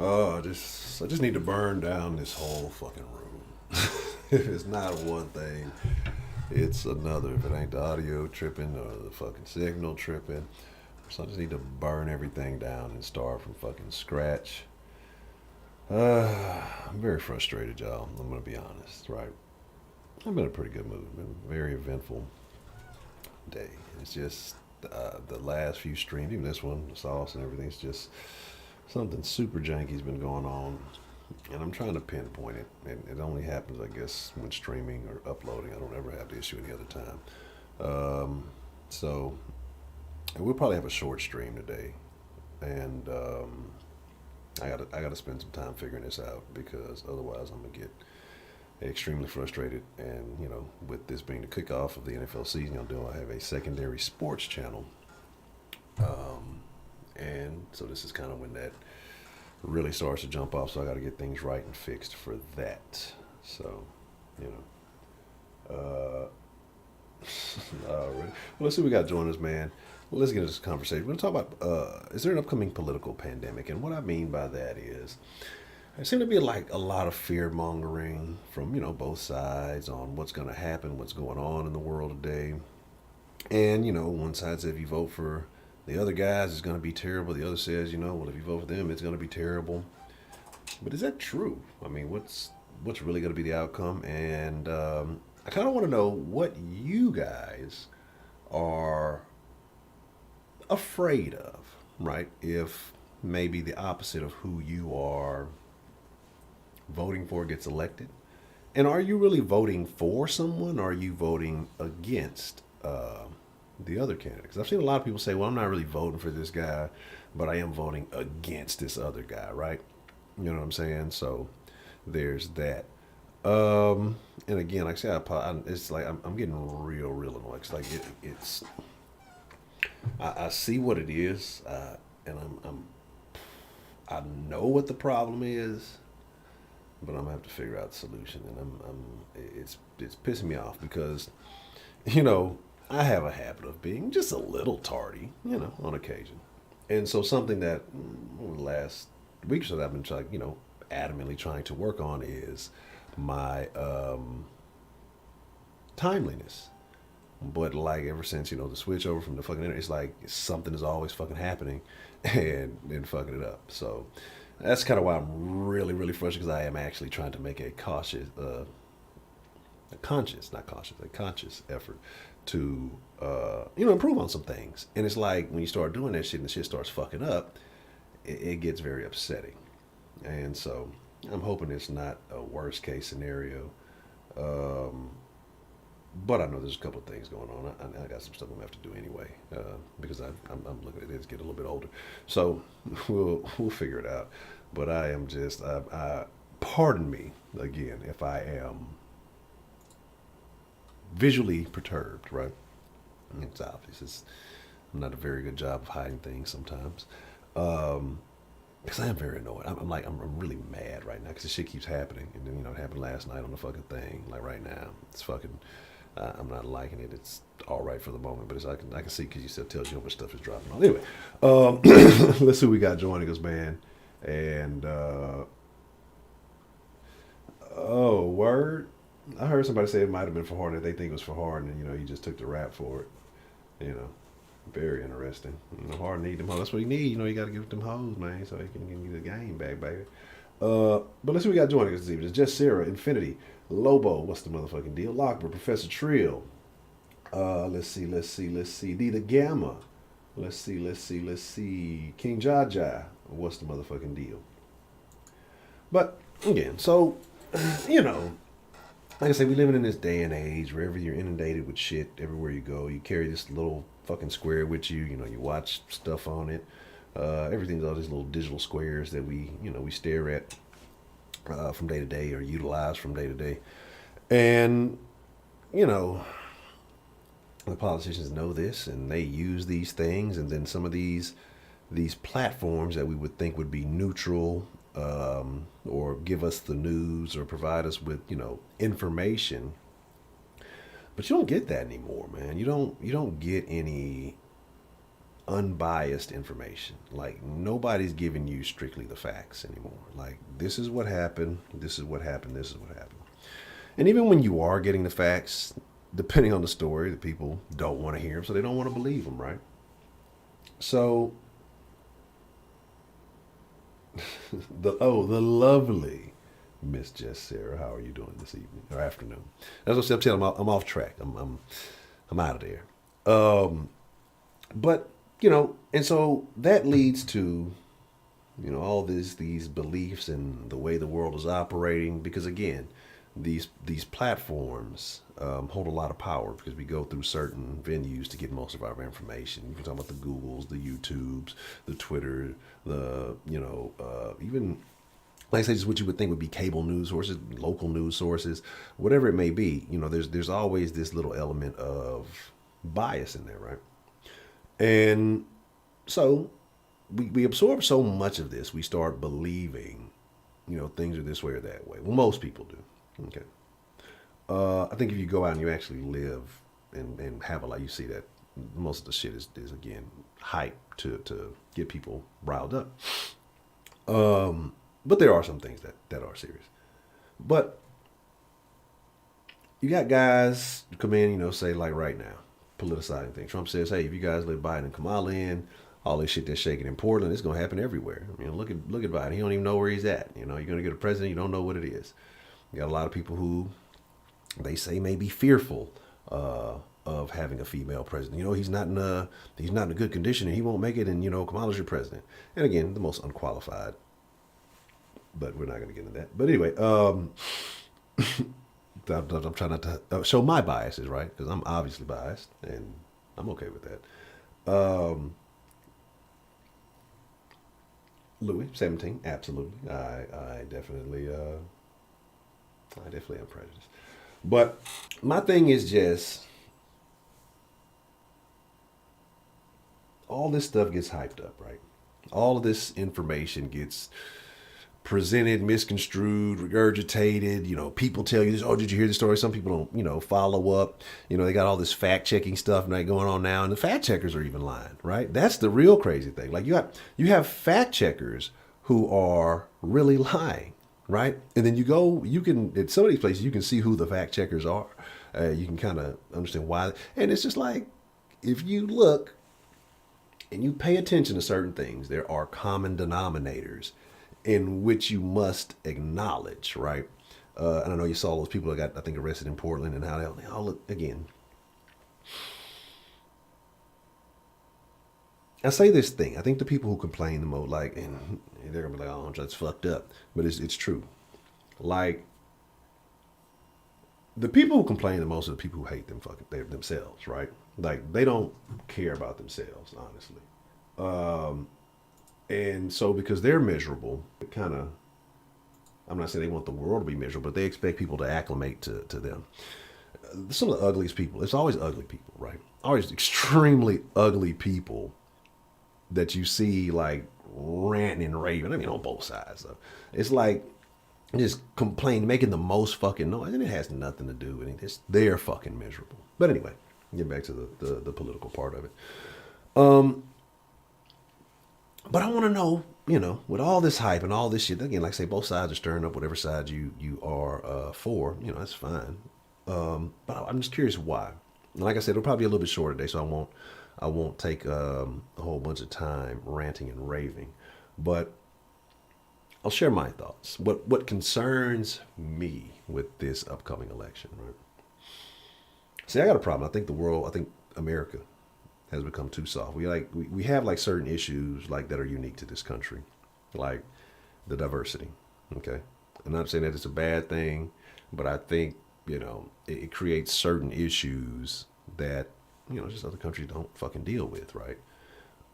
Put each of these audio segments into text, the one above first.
I just need to burn down this whole fucking room. If it's not one thing, it's another. If it ain't the audio tripping or the fucking signal tripping, so I just need to burn everything down and start from fucking scratch. I'm very frustrated, y'all. I'm gonna be honest, right? I've been in a pretty good mood. Been a very eventful day. It's just the last few streams, even this one, the sauce and everything. It's just something super janky's been going on, and I'm trying to pinpoint it. And it only happens, I guess, when streaming or uploading. I don't ever have the issue any other time. So we'll probably have a short stream today, and I gotta spend some time figuring this out because otherwise I'm gonna get extremely frustrated. And with this being the kickoff of the NFL season, I have a secondary sports channel, and so this is kind of when that really starts to jump off. So I got to get things right and fixed for that. So, you all right. Well, let's see what we got joining us, man. Well, let's get into this conversation. We're going to talk about is there an upcoming political pandemic? And what I mean by that is there seems to be like a lot of fear mongering from both sides on what's going to happen, what's going on in the world today. And one side says if you vote for the other guys, it's going to be terrible. The other says, well, if you vote for them, it's going to be terrible. But is that true? I mean, what's really going to be the outcome? And I kind of want to know what you guys are afraid of, right? If maybe the opposite of who you are voting for gets elected. And are you really voting for someone, or are you voting against the other candidate? Because I've seen a lot of people say, well, I'm not really voting for this guy, but I am voting against this other guy, right? You know what I'm saying? So there's that. And again, like I said, it's like I'm getting real annoyed. It's like it's I see what it is, and I know what the problem is, but I'm gonna have to figure out the solution. And it's pissing me off because I have a habit of being just a little tardy, on occasion. And so something that over the last week or so that I've been trying, adamantly trying to work on is my timeliness. But like ever since the switch over from the fucking internet, it's like something is always fucking happening, and then fucking it up. So that's kind of why I'm really frustrated, because I am actually trying to make a conscious effort to improve on some things. And it's like when you start doing that shit and the shit starts fucking up, it gets very upsetting. And so I'm hoping it's not a worst case scenario. But I know there's a couple of things going on. I got some stuff I'm gonna have to do anyway, because I'm looking at it. It's getting a little bit older, so we'll figure it out. But I am just, pardon me again if I am visually perturbed. Right? It's obvious. I'm not a very good job of hiding things sometimes. Because I am very annoyed. I'm really mad right now because this shit keeps happening. And then, it happened last night on the fucking thing. Like right now, it's fucking, I'm not liking it. It's all right for the moment, but I can see because you still tells you how much stuff is dropping on. Anyway, let's see who we got joining us, man. And, oh, word. I heard somebody say it might have been for Harden. They think it was for Harden, and, he just took the rap for it. Very interesting. Harden need them hoes. That's what he need. You got to give them hoes, man, so he can get the game back, baby. But let's see what we got joining us this evening. It's Just Sarah, Infinity, Lobo. What's the motherfucking deal? Lockbird, Professor Trill. Let's see. D the Gamma. Let's see. King Jaja. What's the motherfucking deal? But again, so like I say, we living in this day and age wherever you're inundated with shit everywhere you go. You carry this little fucking square with you. You watch stuff on it. Everything's all these little digital squares that we stare at from day to day, or utilize from day to day. And the politicians know this, and they use these things. And then some of these platforms that we would think would be neutral, or give us the news or provide us with information, but you don't get that anymore, man. You don't get any unbiased information. Like nobody's giving you strictly the facts anymore. Like this is what happened, this is what happened, this is what happened. And even when you are getting the facts, depending on the story, the people don't want to hear them, so they don't want to believe them, right? So the lovely Miss Jess Sarah, how are you doing this evening or afternoon? As I said, I'm telling you, I'm off track. I'm out of there. But and so that leads to all these beliefs and the way the world is operating. Because again, these platforms hold a lot of power because we go through certain venues to get most of our information. You can talk about the Googles, the YouTubes, the Twitter, the even like I say, just what you would think would be cable news sources, local news sources, whatever it may be. There's always this little element of bias in there, right? And so we absorb so much of this, we start believing, things are this way or that way. Well, most people do. Okay. I think if you go out and you actually live and have a life, you see that most of the shit is again hype to get people riled up. But there are some things that are serious. But you got guys come in, say like right now, politicizing things. Trump says, hey, if you guys let Biden and Kamala in, all this shit that's shaking in Portland, it's gonna happen everywhere. Look at Biden. He don't even know where he's at. You're gonna get a president, you don't know what it is. You got a lot of people who they say may be fearful of having a female president. He's not in a good condition and he won't make it. And Kamala's your president. And again, the most unqualified. But we're not going to get into that. But anyway, I'm trying not to show my biases, right? Because I'm obviously biased, and I'm okay with that. Louis, 17, absolutely. I definitely am prejudiced. But my thing is just all this stuff gets hyped up, right? All of this information gets presented, misconstrued, regurgitated. People tell you this. Oh, did you hear the story? Some people don't, follow up. They got all this fact checking stuff going on now, and the fact checkers are even lying, right? That's the real crazy thing. Like you have fact checkers who are really lying, right? And then you can at some of these places you can see who the fact checkers are. You can kind of understand why, and it's just like if you look and you pay attention to certain things, there are common denominators in which you must acknowledge, right? And I know you saw those people that got, I think, arrested in Portland and how they all look again. I say this thing. I think the people who complain the most, like, and they're gonna be like, "Oh, that's fucked up," but it's true. Like, the people who complain the most are the people who hate themselves, right? Like, they don't care about themselves, honestly. And so because they're miserable, it kind of, I'm not saying they want the world to be miserable, but they expect people to acclimate to them. Some of the ugliest people, it's always ugly people, right? Always extremely ugly people that you see like ranting and raving. I mean, on both sides, though. It's like just complaining, making the most fucking noise, and it has nothing to do with it. They're fucking miserable. But anyway, get back to the political part of it. But I want to know, with all this hype and all this shit, again, like I say, both sides are stirring up whatever side you are for. That's fine. But I'm just curious why. And like I said, it'll probably be a little bit shorter today, so I won't take a whole bunch of time ranting and raving. But I'll share my thoughts. What concerns me with this upcoming election, right? See, I got a problem. I think America has become too soft. We have like certain issues like that are unique to this country, like the diversity. Okay, I'm not saying that it's a bad thing, but I think it creates certain issues that just other countries don't fucking deal with, right?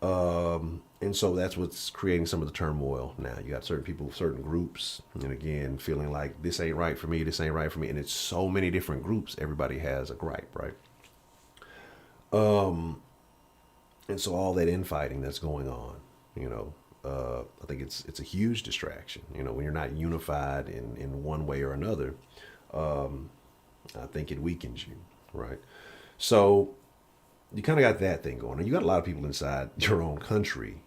And so that's what's creating some of the turmoil now. You got certain people, certain groups, and again, feeling like this ain't right for me, this ain't right for me, and it's so many different groups. Everybody has a gripe, right? And so all that infighting that's going on, I think it's a huge distraction. When you're not unified in one way or another, I think it weakens you, right? So you kind of got that thing going on. You got a lot of people inside your own country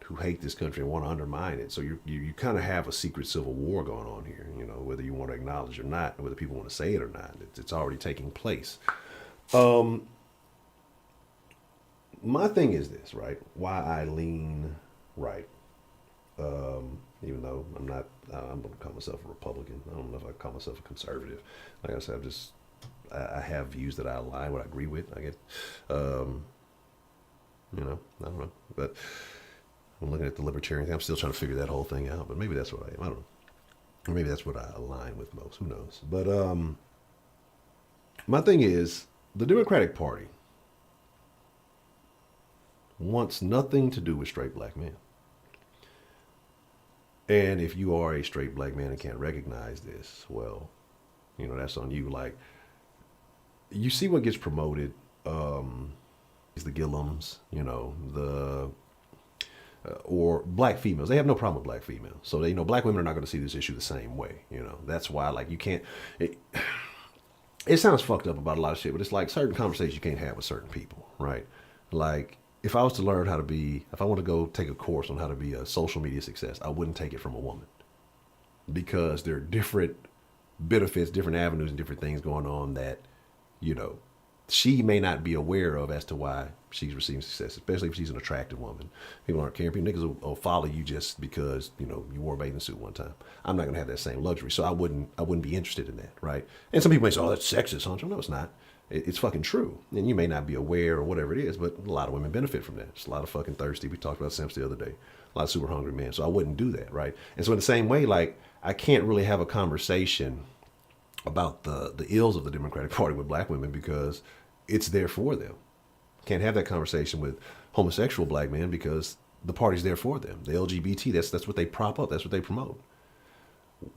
who hate this country and want to undermine it. So you kind of have a secret civil war going on here. You know, whether you want to acknowledge it or not, whether people want to say it or not, it's already taking place. My thing is this, right? Why I lean right, even though I'm going to call myself a Republican. I don't know if I call myself a conservative. Like I said, I have views that I align, what I agree with. I get, I don't know, but I'm looking at the libertarian thing. I'm still trying to figure that whole thing out, but maybe that's what I am. I don't know. Or maybe that's what I align with most. Who knows? But my thing is the Democratic Party wants nothing to do with straight black men. And if you are a straight black man and can't recognize this, well, that's on you. Like, you see what gets promoted is the Gillums, the or black females. They have no problem with black females. So they black women are not going to see this issue the same way. That's why, like, you can't. It sounds fucked up about a lot of shit, but it's like certain conversations you can't have with certain people, right? Like, if I was to learn if I want to go take a course on how to be a social media success, I wouldn't take it from a woman, because there are different benefits, different avenues, and different things going on that, she may not be aware of as to why she's receiving success, especially if she's an attractive woman. People aren't caring. People, niggas will follow you just because, you wore a bathing suit one time. I'm not going to have that same luxury. So I wouldn't be interested in that, right? And some people may say, oh, that's sexist, Honcho. No, it's not. It's fucking true. And you may not be aware or whatever it is, but a lot of women benefit from that. There's a lot of fucking thirsty. We talked about simps the other day. A lot of super hungry men. So I wouldn't do that, right? And so in the same way, like, I can't really have a conversation about the ills of the Democratic Party with black women because it's there for them. Can't have that conversation with homosexual black men because the party's there for them. The LGBT, that's what they prop up. That's what they promote.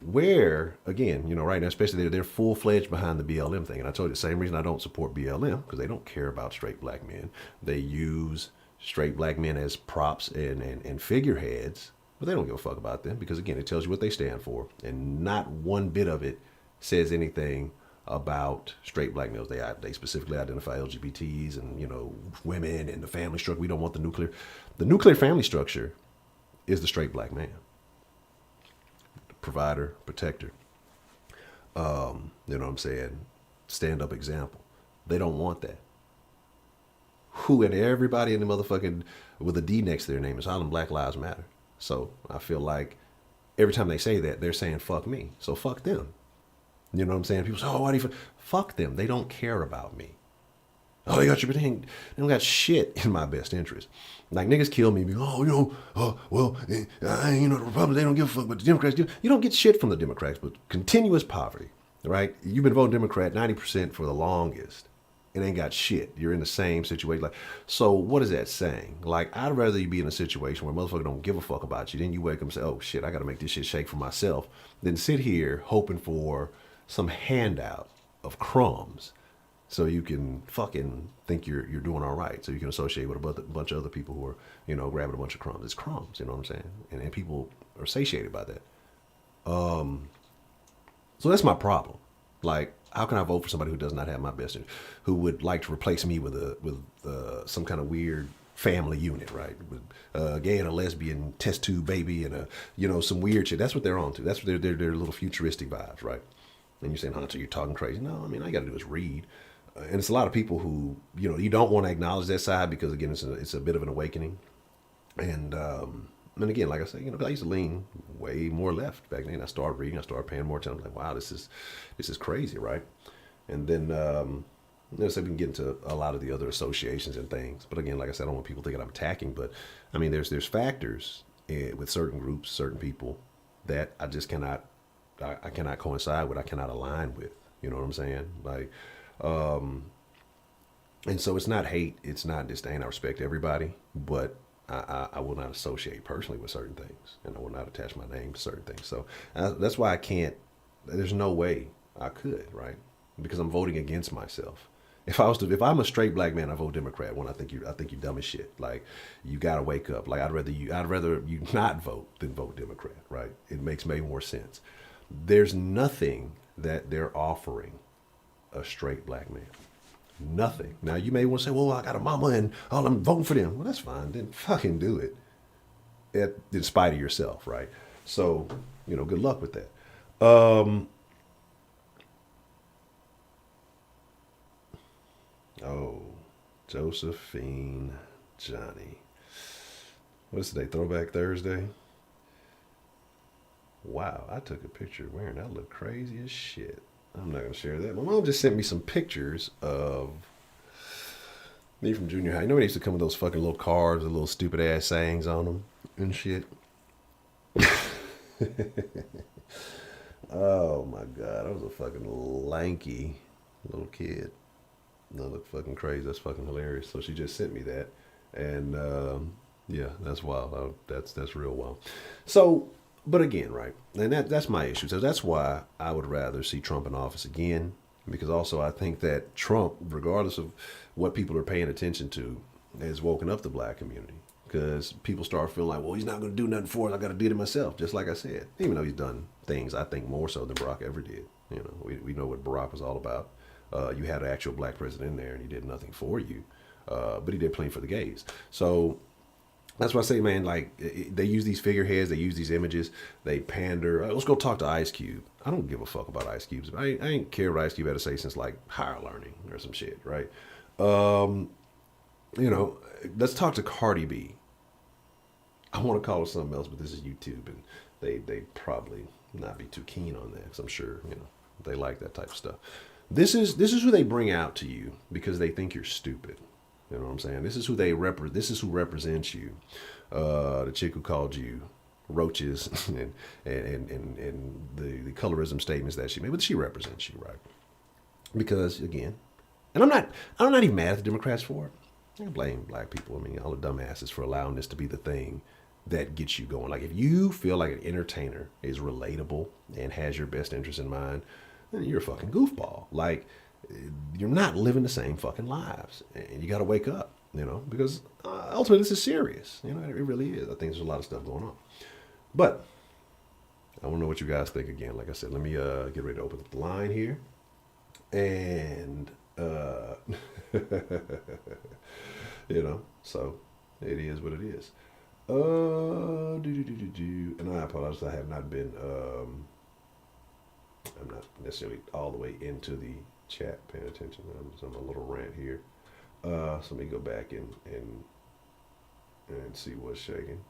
Where, again, right now, especially they're full-fledged behind the BLM thing. And I told you the same reason I don't support BLM, because they don't care about straight black men. They use straight black men as props and figureheads, but they don't give a fuck about them because, again, it tells you what they stand for. And not one bit of it says anything about straight black males. They specifically identify LGBTs and, women and the family structure. We don't want the nuclear family structure is the straight black man. Provider, protector, you know what I'm saying? Stand up example. They don't want that. Who and everybody in the motherfucking with a D next to their name is hollering Black Lives Matter. So I feel like every time they say that, they're saying fuck me. So fuck them. You know what I'm saying? People say, oh, why do you fuck them? They don't care about me. Oh, they got your thing. They don't got shit in my best interest. Like, niggas kill me. The Republicans, they don't give a fuck, but the Democrats do. You don't get shit from the Democrats, but continuous poverty, right? You've been voting Democrat 90% for the longest. It ain't got shit. You're in the same situation. Like, so what is that saying? Like, I'd rather you be in a situation where motherfucker don't give a fuck about you. Then you wake up and say, oh shit, I got to make this shit shake for myself. Than sit here hoping for some handout of crumbs so you can fucking think you're doing all right. So you can associate with a bunch of other people who are, grabbing a bunch of crumbs. It's crumbs, you know what I'm saying? And people are satiated by that. So that's my problem. Like, how can I vote for somebody who does not have my best interest, who would like to replace me with some kind of weird family unit, right? With a gay and a lesbian test tube baby and some weird shit. That's what they're on to. That's what their little futuristic vibes, right? And you're saying, Honcho, you're talking crazy. No, I mean, all you got to do is read. And it's a lot of people who, you don't want to acknowledge that side because, again, it's a bit of an awakening. And again, like I said, I used to lean way more left back then. I started reading, I started paying more attention. I'm like, wow, this is crazy, right? And then, so we can get into a lot of the other associations and things. But again, like I said, I don't want people thinking I'm attacking. But I mean, there's factors with certain groups, certain people that I just cannot coincide with. I cannot align with. You know what I'm saying? Like. And so it's not hate, it's not disdain. I respect everybody, but I will not associate personally with certain things, and I will not attach my name to certain things. So that's why I can't. There's no way I could, right? Because I'm voting against myself. If I'm a straight black man, I vote Democrat. When I think you're dumb as shit. Like, you gotta wake up. Like, I'd rather you not vote than vote Democrat, right? It makes way more sense. There's nothing that they're offering a straight black man. Nothing. Now you may want to say, well, I got a mama and oh, I'm voting for them. Well, that's fine. Then fucking do it. In spite of yourself, right? So, good luck with that. Oh, Josephine Johnny. What's today? Throwback Thursday? Wow, I took a picture wearing that. Look crazy as shit. I'm not going to share that. My mom just sent me some pictures of me from junior high. You know when they used to come with those fucking little cards with little stupid ass sayings on them and shit? Oh my God, I was a fucking lanky little kid. That looked fucking crazy. That's fucking hilarious. So she just sent me that. And yeah, that's wild. That's real wild. So, but again, right? And that's my issue. So that's why I would rather see Trump in office again. Because also I think that Trump, regardless of what people are paying attention to, has woken up the black community. Because people start feeling like, well, he's not going to do nothing for us. I got to do it myself. Just like I said, even though he's done things, I think more so than Barack ever did. We know what Barack was all about. You had an actual black president in there, and he did nothing for you, but he did plenty for the gays. So that's why I say, man, like they use these figureheads, they use these images, they pander. Let's go talk to Ice Cube. I don't give a fuck about Ice Cube. I ain't care what Ice Cube had to say since like higher learning or some shit, right? Let's talk to Cardi B. I want to call it something else, but this is YouTube, and they probably not be too keen on that because I'm sure they like that type of stuff. This is who they bring out to you because they think you're stupid. You know what I'm saying? This is who This is who represents you. The chick who called you roaches and the colorism statements that she made, but she represents you, right? Because again, and I'm not even mad at the Democrats for it. I blame black people. I mean, all the dumbasses for allowing this to be the thing that gets you going. Like if you feel like an entertainer is relatable and has your best interest in mind, then you're a fucking goofball. Like you're not living the same fucking lives, and you got to wake up. Because ultimately this is serious. It really is. I think there's a lot of stuff going on. But I want to know what you guys think again. Like I said, let me get ready to open up the line here, and so it is what it is. And I apologize. I have not been. I'm not necessarily all the way into the chat paying attention. I'm on a little rant here. So let me go back and see what's shaking.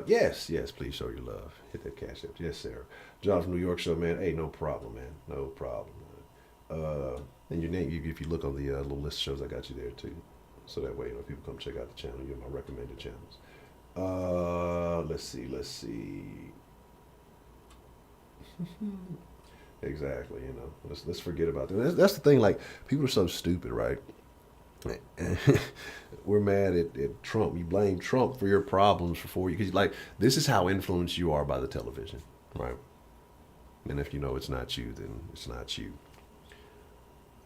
Yes, please show your love. Hit that cash app. Yes, Sarah. John from New York show, man. Hey, no problem, man. No problem. And your name, if you look on the little list of shows, I got you there too. So that way, people come check out the channel. You're my recommended channels. Let's see. Exactly. Let's forget about that. That's the thing. Like people are so stupid, right? We're mad at Trump. You blame Trump for your problems for 4 years. Because like this is how influenced you are by the television, right? And if it's not you, then it's not you.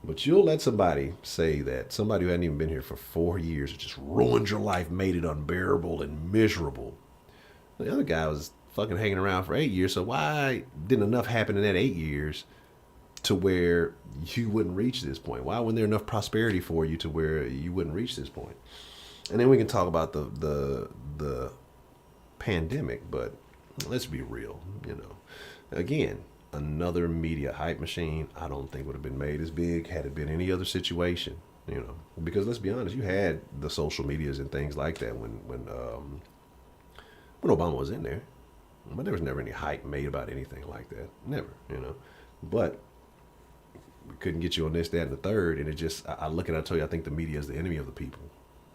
But you'll let somebody say that somebody who hadn't even been here for 4 years just ruined your life, made it unbearable and miserable. The other guy was fucking hanging around for 8 years. So why didn't enough happen in that 8 years to where you wouldn't reach this point? Why wasn't there enough prosperity for you to where you wouldn't reach this point? And then we can talk about the pandemic, but let's be real, Again, another media hype machine, I don't think would have been made as big had it been any other situation, Because let's be honest, you had the social medias and things like that when Obama was in there. But there was never any hype made about anything like that. Never, But we couldn't get you on this, that, and the third. And it just, I look at it, I tell you, I think the media is the enemy of the people.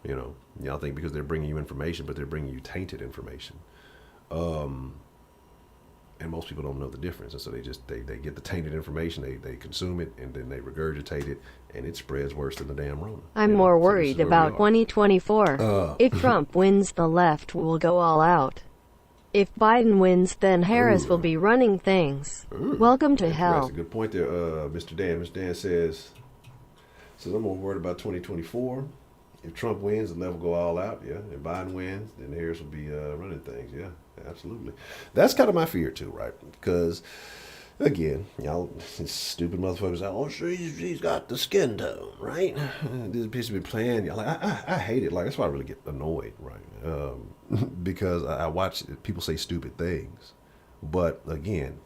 Y'all think because they're bringing you information, but they're bringing you tainted information. And most people don't know the difference. And so they get the tainted information, they consume it, and then they regurgitate it, and it spreads worse than the damn Rona. I'm more worried about 2024. If Trump wins, the left will go all out. If Biden wins, then Harris will be running things. Welcome to hell. That's a good point there, Mr. Dan. Mr. Dan says I'm more worried about 2024. If Trump wins, the left will go all out. Yeah. If Biden wins, then Harris will be running things. Yeah, absolutely. That's kind of my fear too, right? Because again, y'all, these stupid motherfuckers say, oh, she's got the skin tone, right? This bitch be playing. Like, I hate it. Like, that's why I really get annoyed, right? Because I watch people say stupid things. But again,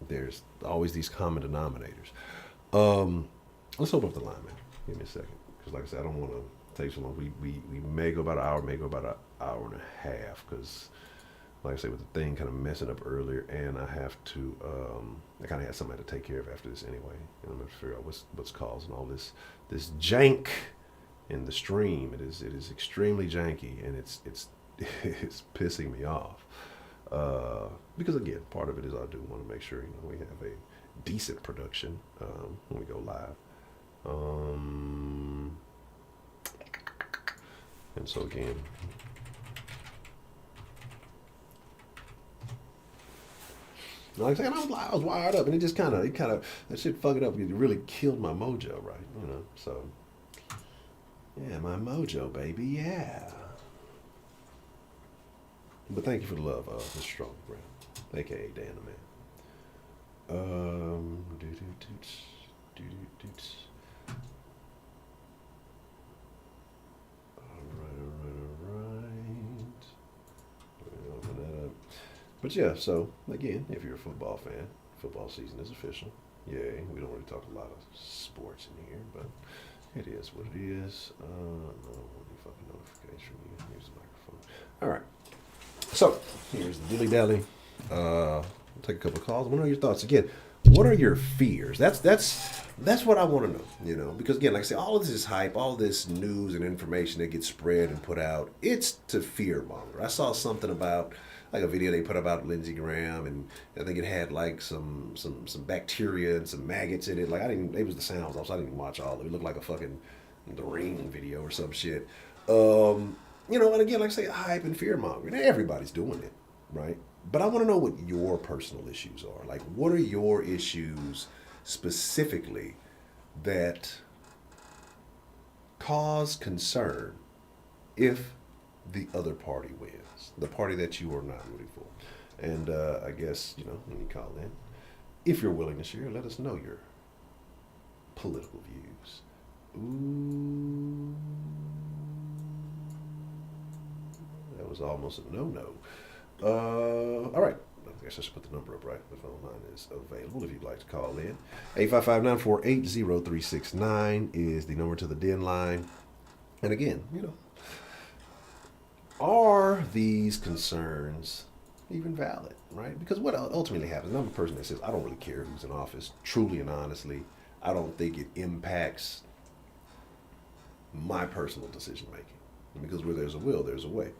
there's always these common denominators. Let's open up the line, man. Give me a second. Because like I said, I don't want to take so long. We may go about an hour, may go about an hour and a half. Because like I say, with the thing kind of messing up earlier, and I have to, I kind of had somebody to take care of after this anyway. And I'm going to figure out what's causing all this jank in the stream. It is extremely janky, and it's it's pissing me off. Because again, part of it is I do want to make sure we have a decent production when we go live. And so again. Like I said, I was wired up, and it just kind of that shit fucked it up. It really killed my mojo, right? So yeah, my mojo, baby, yeah. But thank you for the love, Mr. Strong Brown, aka Dan the Man. Open that up. But yeah, so again, if you're a football fan, football season is official. Yay. We don't really talk a lot of sports in here, but it is what it is. No fucking notification from you. Here's the microphone. All right. So here's the dilly dally. Take a couple of calls. I want to know your thoughts. Again, what are your fears? That's what I want to know. Because again, like I say, all of this is hype, all this news and information that gets spread and put out. It's to fear monger. I saw something about like a video they put about Lindsey Graham, and I think it had like some bacteria and some maggots in it. Like it was the sounds off, so I didn't watch all of it. It looked like a fucking The Ring video or some shit. And again, like I say, hype and fear mongering. Everybody's doing it, right? But I want to know what your personal issues are. Like, what are your issues specifically that cause concern if the other party wins, the party that you are not rooting for? And I guess, when you call in, if you're willing to share, let us know your political views. Ooh. That was almost a no-no. All right. I guess I should put the number up, right? The phone line is available if you'd like to call in. 855-948-0369 is the number to the den line. And again, are these concerns even valid, right? Because what ultimately happens, I'm a person that says, I don't really care who's in office, truly and honestly. I don't think it impacts my personal decision making. Because where there's a will, there's a way.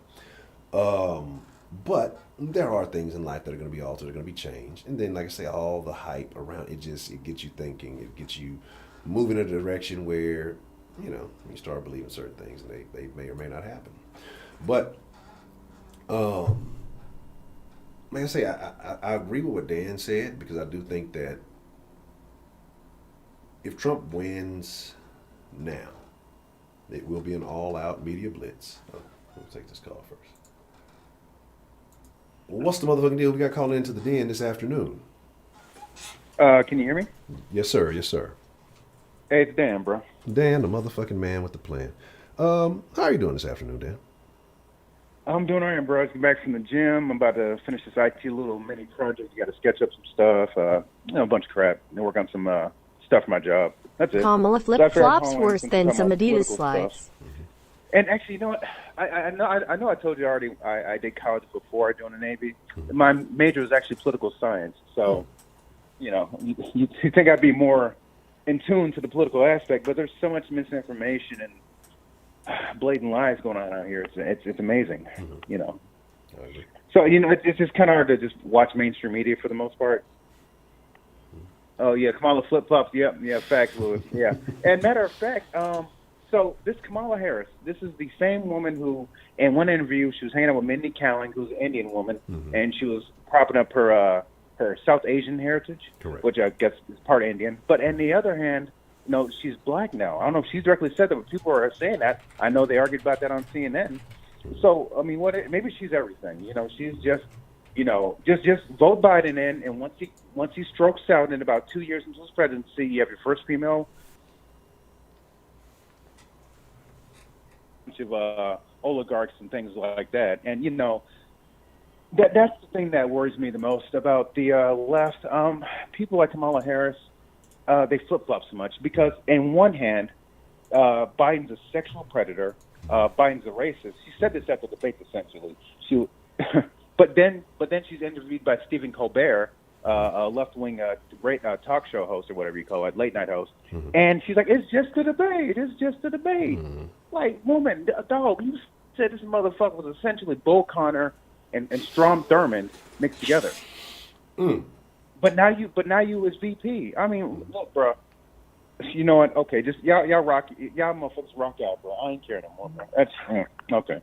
But there are things in life that are going to be altered, are going to be changed. And then, like I say, all the hype around it gets you thinking, it gets you moving in a direction where, you start believing certain things and they may or may not happen. But, like I say, I agree with what Dan said, because I do think that if Trump wins now, it will be an all-out media blitz. We'll take this call first. Well, what's the motherfucking deal? We got calling into the den this afternoon. Can you hear me? Yes, sir. Yes, sir. Hey, it's Dan, bro. Dan, the motherfucking man with the plan. How are you doing this afternoon, Dan? I'm doing all right, bro. I just got back from the gym. I'm about to finish this IT little mini project. You got to sketch up some stuff, a bunch of crap, and work on some stuff for my job. That's it. Kamala flip-flops worse than some Adidas slides. And actually, you know what? I know I told you already. I did college before I joined the Navy. My major was actually political science. So, you think I'd be more in tune to the political aspect, but there's so much misinformation and blatant lies going on out here. It's amazing, So it's just kind of hard to just watch mainstream media for the most part. Oh yeah, Kamala flip flops. Yep, yeah, facts, Louis. Yeah, and matter of fact, so this Kamala Harris, this is the same woman who, in one interview, she was hanging out with Mindy Kaling, who's an Indian woman, and she was propping up her South Asian heritage, correct, which I guess is part Indian. But on the other hand, she's black now. I don't know if she's directly said that, but people are saying that. I know they argued about that on CNN. So I mean, maybe she's everything. She's just Just vote Biden in, and once he strokes out in about 2 years into his presidency, you have your first female of oligarchs and things like that. And that's the thing that worries me the most about the left. People like Kamala Harris, they flip flop so much because, in one hand, Biden's a sexual predator. Biden's a racist. She said this at the debate, essentially. But then she's interviewed by Stephen Colbert, a left-wing talk show host or whatever you call it, late-night host, and she's like, "It's just a debate. It's just a debate." Like, woman, dog, you said this motherfucker was essentially Bull Connor and Strom Thurmond mixed together. But now you as VP. I mean, look, bro. You know what? Okay, just y'all motherfuckers rock out, bro. I ain't care no more, bro. That's okay.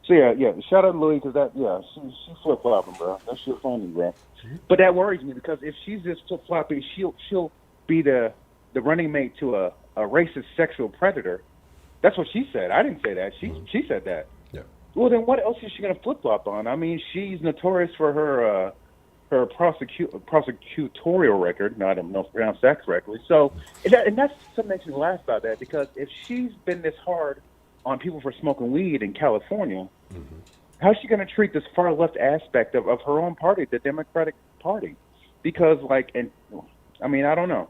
So yeah. Shout out to Louis because she flip flopping, bro. That shit funny, bro. But that worries me because if she's just flip flopping, she'll be the running mate to a racist sexual predator. That's what she said. I didn't say that. She said that. Yeah. Well, then what else is she gonna flip flop on? I mean, she's notorious for her prosecutorial record. No, I don't know if I pronounced that correctly. So, and that's something that makes me laugh about that because if she's been this hard on people for smoking weed in California, how's she going to treat this far left aspect of her own party, the Democratic Party? Because, I don't know.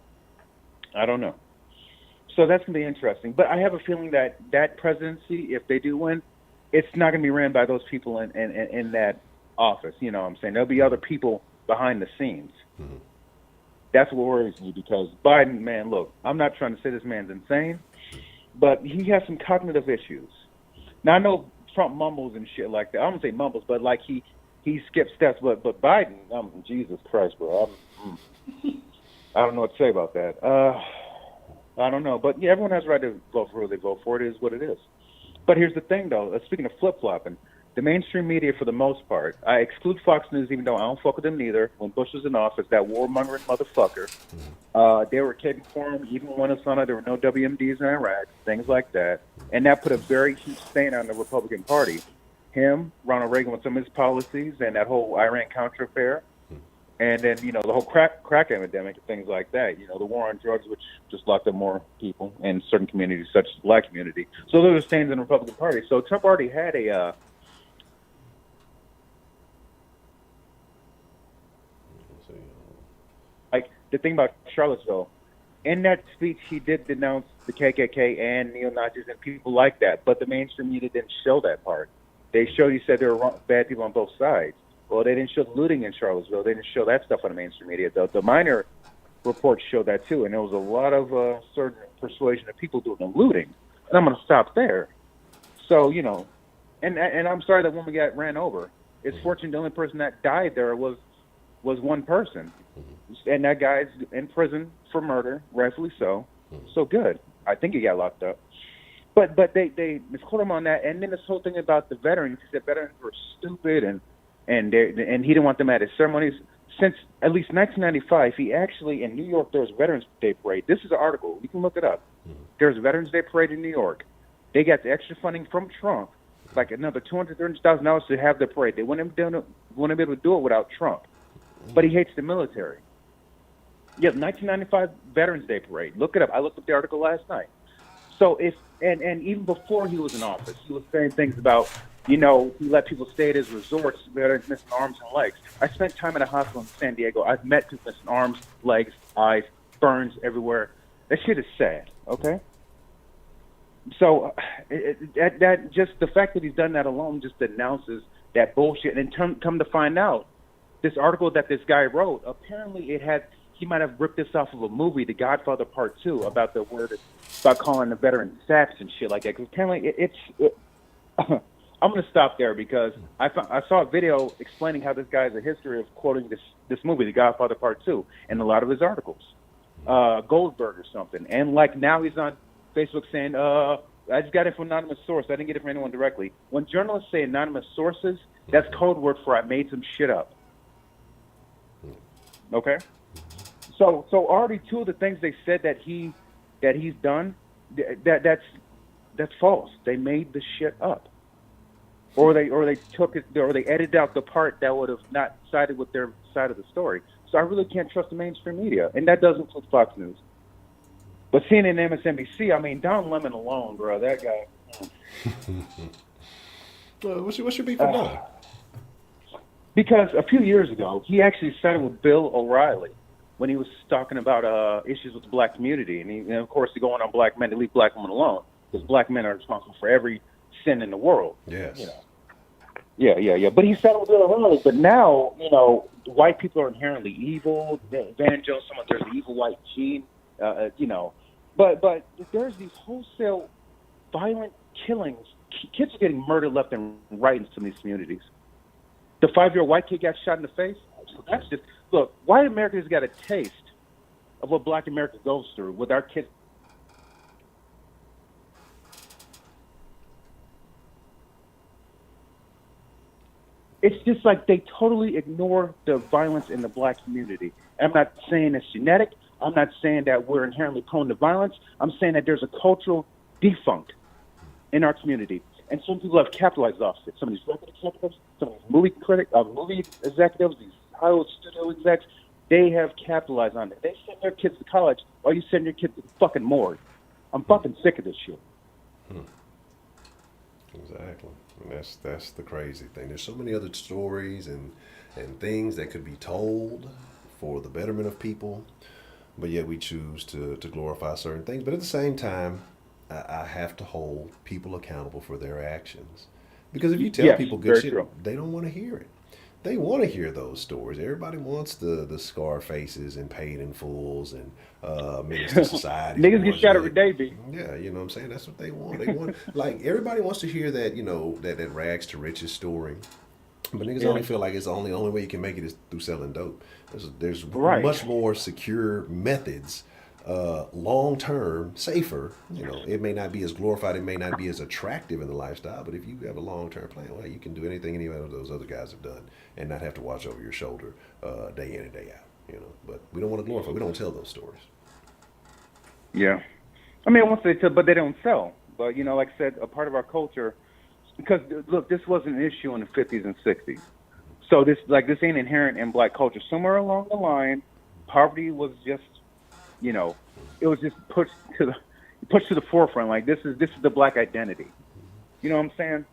So that's going to be interesting. But I have a feeling that presidency, if they do win, it's not going to be ran by those people in that office. You know what I'm saying? There'll be other people behind the scenes. That's what worries me because Biden, man, look, I'm not trying to say this man's insane, but he has some cognitive issues. Now, I know Trump mumbles and shit like that. I don't say mumbles, but like he skips steps. But Biden, Jesus Christ, bro. I don't know what to say about that. I don't know. But, yeah, everyone has the right to vote for who they vote for. It is what it is. But here's the thing, though. Speaking of flip-flopping, the mainstream media, for the most part, I exclude Fox News, even though I don't fuck with them neither. When Bush was in office, that warmongering motherfucker, they were kidding for him. Even when it's on it, there were no WMDs in Iraq, things like that. And that put a very huge stain on the Republican Party. Him, Ronald Reagan with some of his policies, and that whole Iran-Contra affair. And then, the whole crack epidemic and things like that. The war on drugs, which just locked up more people in certain communities, such as the black community. So those are stains in the Republican Party. So Trump already had a... the thing about Charlottesville, in that speech, he did denounce the KKK and neo-Nazis and people like that, but the mainstream media didn't show that part. He said there were bad people on both sides. Well, they didn't show the looting in Charlottesville. They didn't show that stuff on the mainstream media. The minor reports showed that, too, and there was a lot of certain persuasion of people doing the looting. And I'm going to stop there. So, and I'm sorry that woman got ran over. It's fortunate the only person that died there was one person. And that guy's in prison for murder, rightfully so. So good. I think he got locked up. But they misquote him on that. And then this whole thing about the veterans, he said veterans were stupid and he didn't want them at his ceremonies. Since at least 1995, he actually, in New York, there was Veterans Day Parade. This is an article. You can look it up. There's a Veterans Day Parade in New York. They got the extra funding from Trump, like another $230,000 to have the parade. They wouldn't be able to do it without Trump. But he hates the military. Yeah, 1995 Veterans Day Parade. Look it up. I looked up the article last night. So and even before he was in office, he was saying things about, he let people stay at his resorts, veterans missing arms and legs. I spent time in a hospital in San Diego. I've met people missing arms, legs, eyes, burns everywhere. That shit is sad, okay? So that just the fact that he's done that alone just denounces that bullshit. And come to find out, this article that this guy wrote, apparently he might have ripped this off of a movie, The Godfather Part 2, about calling the veterans saps and shit like that. Because apparently I'm going to stop there because I saw a video explaining how this guy has a history of quoting this movie, The Godfather Part 2, in a lot of his articles. Goldberg or something. And now he's on Facebook saying, I just got it from anonymous source. I didn't get it from anyone directly. When journalists say anonymous sources, that's code word for I made some shit up. Okay? So already two of the things they said that he's done, that's false. They made the shit up. or they took it, or they edited out the part that would have not sided with their side of the story. So I really can't trust the mainstream media, and that does include Fox News. But CNN, MSNBC, I mean, Don Lemon alone, bro, that guy. What's your beef with Don? Because a few years ago, he actually sided with Bill O'Reilly when he was talking about issues with the black community. And of course, they're going on black men to leave black women alone, because black men are responsible for every sin in the world. Yes. You know. Yeah. But he sided with Bill O'Reilly. But now, white people are inherently evil. Van Jones, there's the evil white gene, But there's these wholesale violent killings. Kids are getting murdered left and right in some of these communities. The 5-year-old white kid got shot in the face. So that's just, look, white Americans got a taste of what black America goes through with our kids. It's just like they totally ignore the violence in the black community. I'm not saying it's genetic. I'm not saying that we're inherently prone to violence. I'm saying that there's a cultural defunct in our community. And some people have capitalized off it. Some of these record executives, some of these movie executives, these Hollywood studio execs, they have capitalized on it. They send their kids to college while you send your kids to the fucking morgue. I'm fucking sick of this shit. Exactly. And that's the crazy thing. There's so many other stories and things that could be told for the betterment of people, but yet we choose to glorify certain things. But at the same time, I have to hold people accountable for their actions. Because if you tell people good shit, they don't want to hear it. They want to hear those stories. Everybody wants the scar faces and paid in fulls and menace to society. Niggas get shot every day, B. Yeah, you know what I'm saying? That's what they want. They want like everybody wants to hear that, that rags to riches story. But niggas only feel like it's the only way you can make it is through selling dope. There's much more secure methods, long term, safer. It may not be as glorified, it may not be as attractive in the lifestyle, but if you have a long term plan, well, you can do anything any of those other guys have done and not have to watch over your shoulder day in and day out. But we don't want to glorify. We don't tell those stories. Yeah, I mean, once they tell, but they don't sell. But like I said, a part of our culture. Because look, this wasn't an issue in the 50s and 60s. So this ain't inherent in black culture. Somewhere along the line, poverty was just, it was just pushed to the forefront. Like this is the black identity. You know what I'm saying?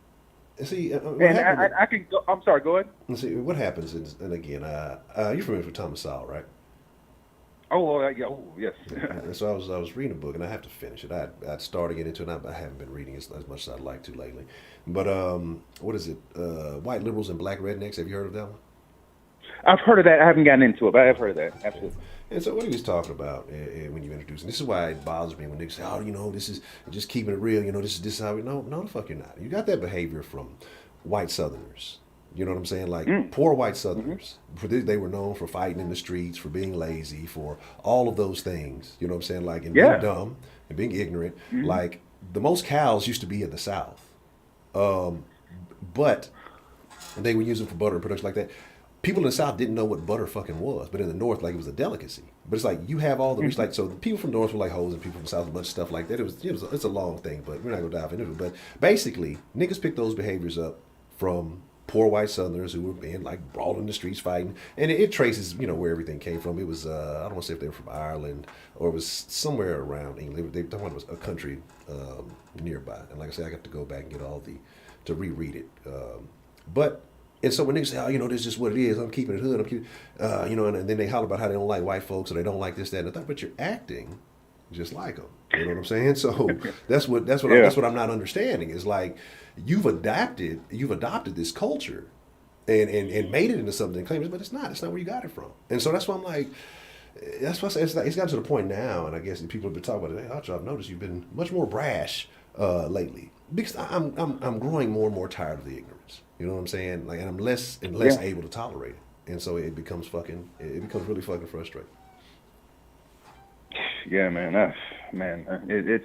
See, and I can go. I'm sorry. Go ahead. See what happens is, and again, you're familiar with Thomas Sowell, right? Yes. And so I was reading a book, and I have to finish it. I'd started getting into it, and I haven't been reading as much as I'd like to lately. But what is it? White Liberals and Black Rednecks. Have you heard of that one? I've heard of that. I haven't gotten into it, but I've heard of that. Absolutely. And so what he was talking about when you introduce, and this is why it bothers me when niggas say, this is just keeping it real. This is how we. No, the fuck you're not. You got that behavior from white Southerners. You know what I'm saying? Like poor white Southerners. They were known for fighting in the streets, for being lazy, for all of those things. You know what I'm saying? Like, and being dumb and being ignorant. Like, the most cows used to be in the South. But they were using for butter and production like that. People in the South didn't know what butter fucking was, but in the North, like, it was a delicacy. But it's like, you have all the like, so the people from the North were like hoes, and people from the South, a bunch of stuff like that. It's a long thing, but we're not gonna dive into it. But basically, niggas picked those behaviors up from poor white Southerners who were being like brawling in the streets fighting, and it traces where everything came from. It was I don't want to say if they were from Ireland or it was somewhere around England. They thought it was a country nearby, and like I said, I got to go back and get to reread it. And so when niggas say, this is just what it is, I'm keeping it hood, and then they holler about how they don't like white folks or they don't like this, that, and the third, but you're acting just like them. You know what I'm saying? So that's what I'm not understanding is like, you've adopted this culture and made it into something and claims it, but it's not where you got it from. And so that's why I'm like, that's why it's gotten to the point now, and I guess people have been talking about it. Hey, Honcho, I've noticed you've been much more brash lately because I'm growing more and more tired of the ignorance. You know what I'm saying? Like, and I'm less and less able to tolerate it, and so it becomes really fucking frustrating. Yeah, man. It's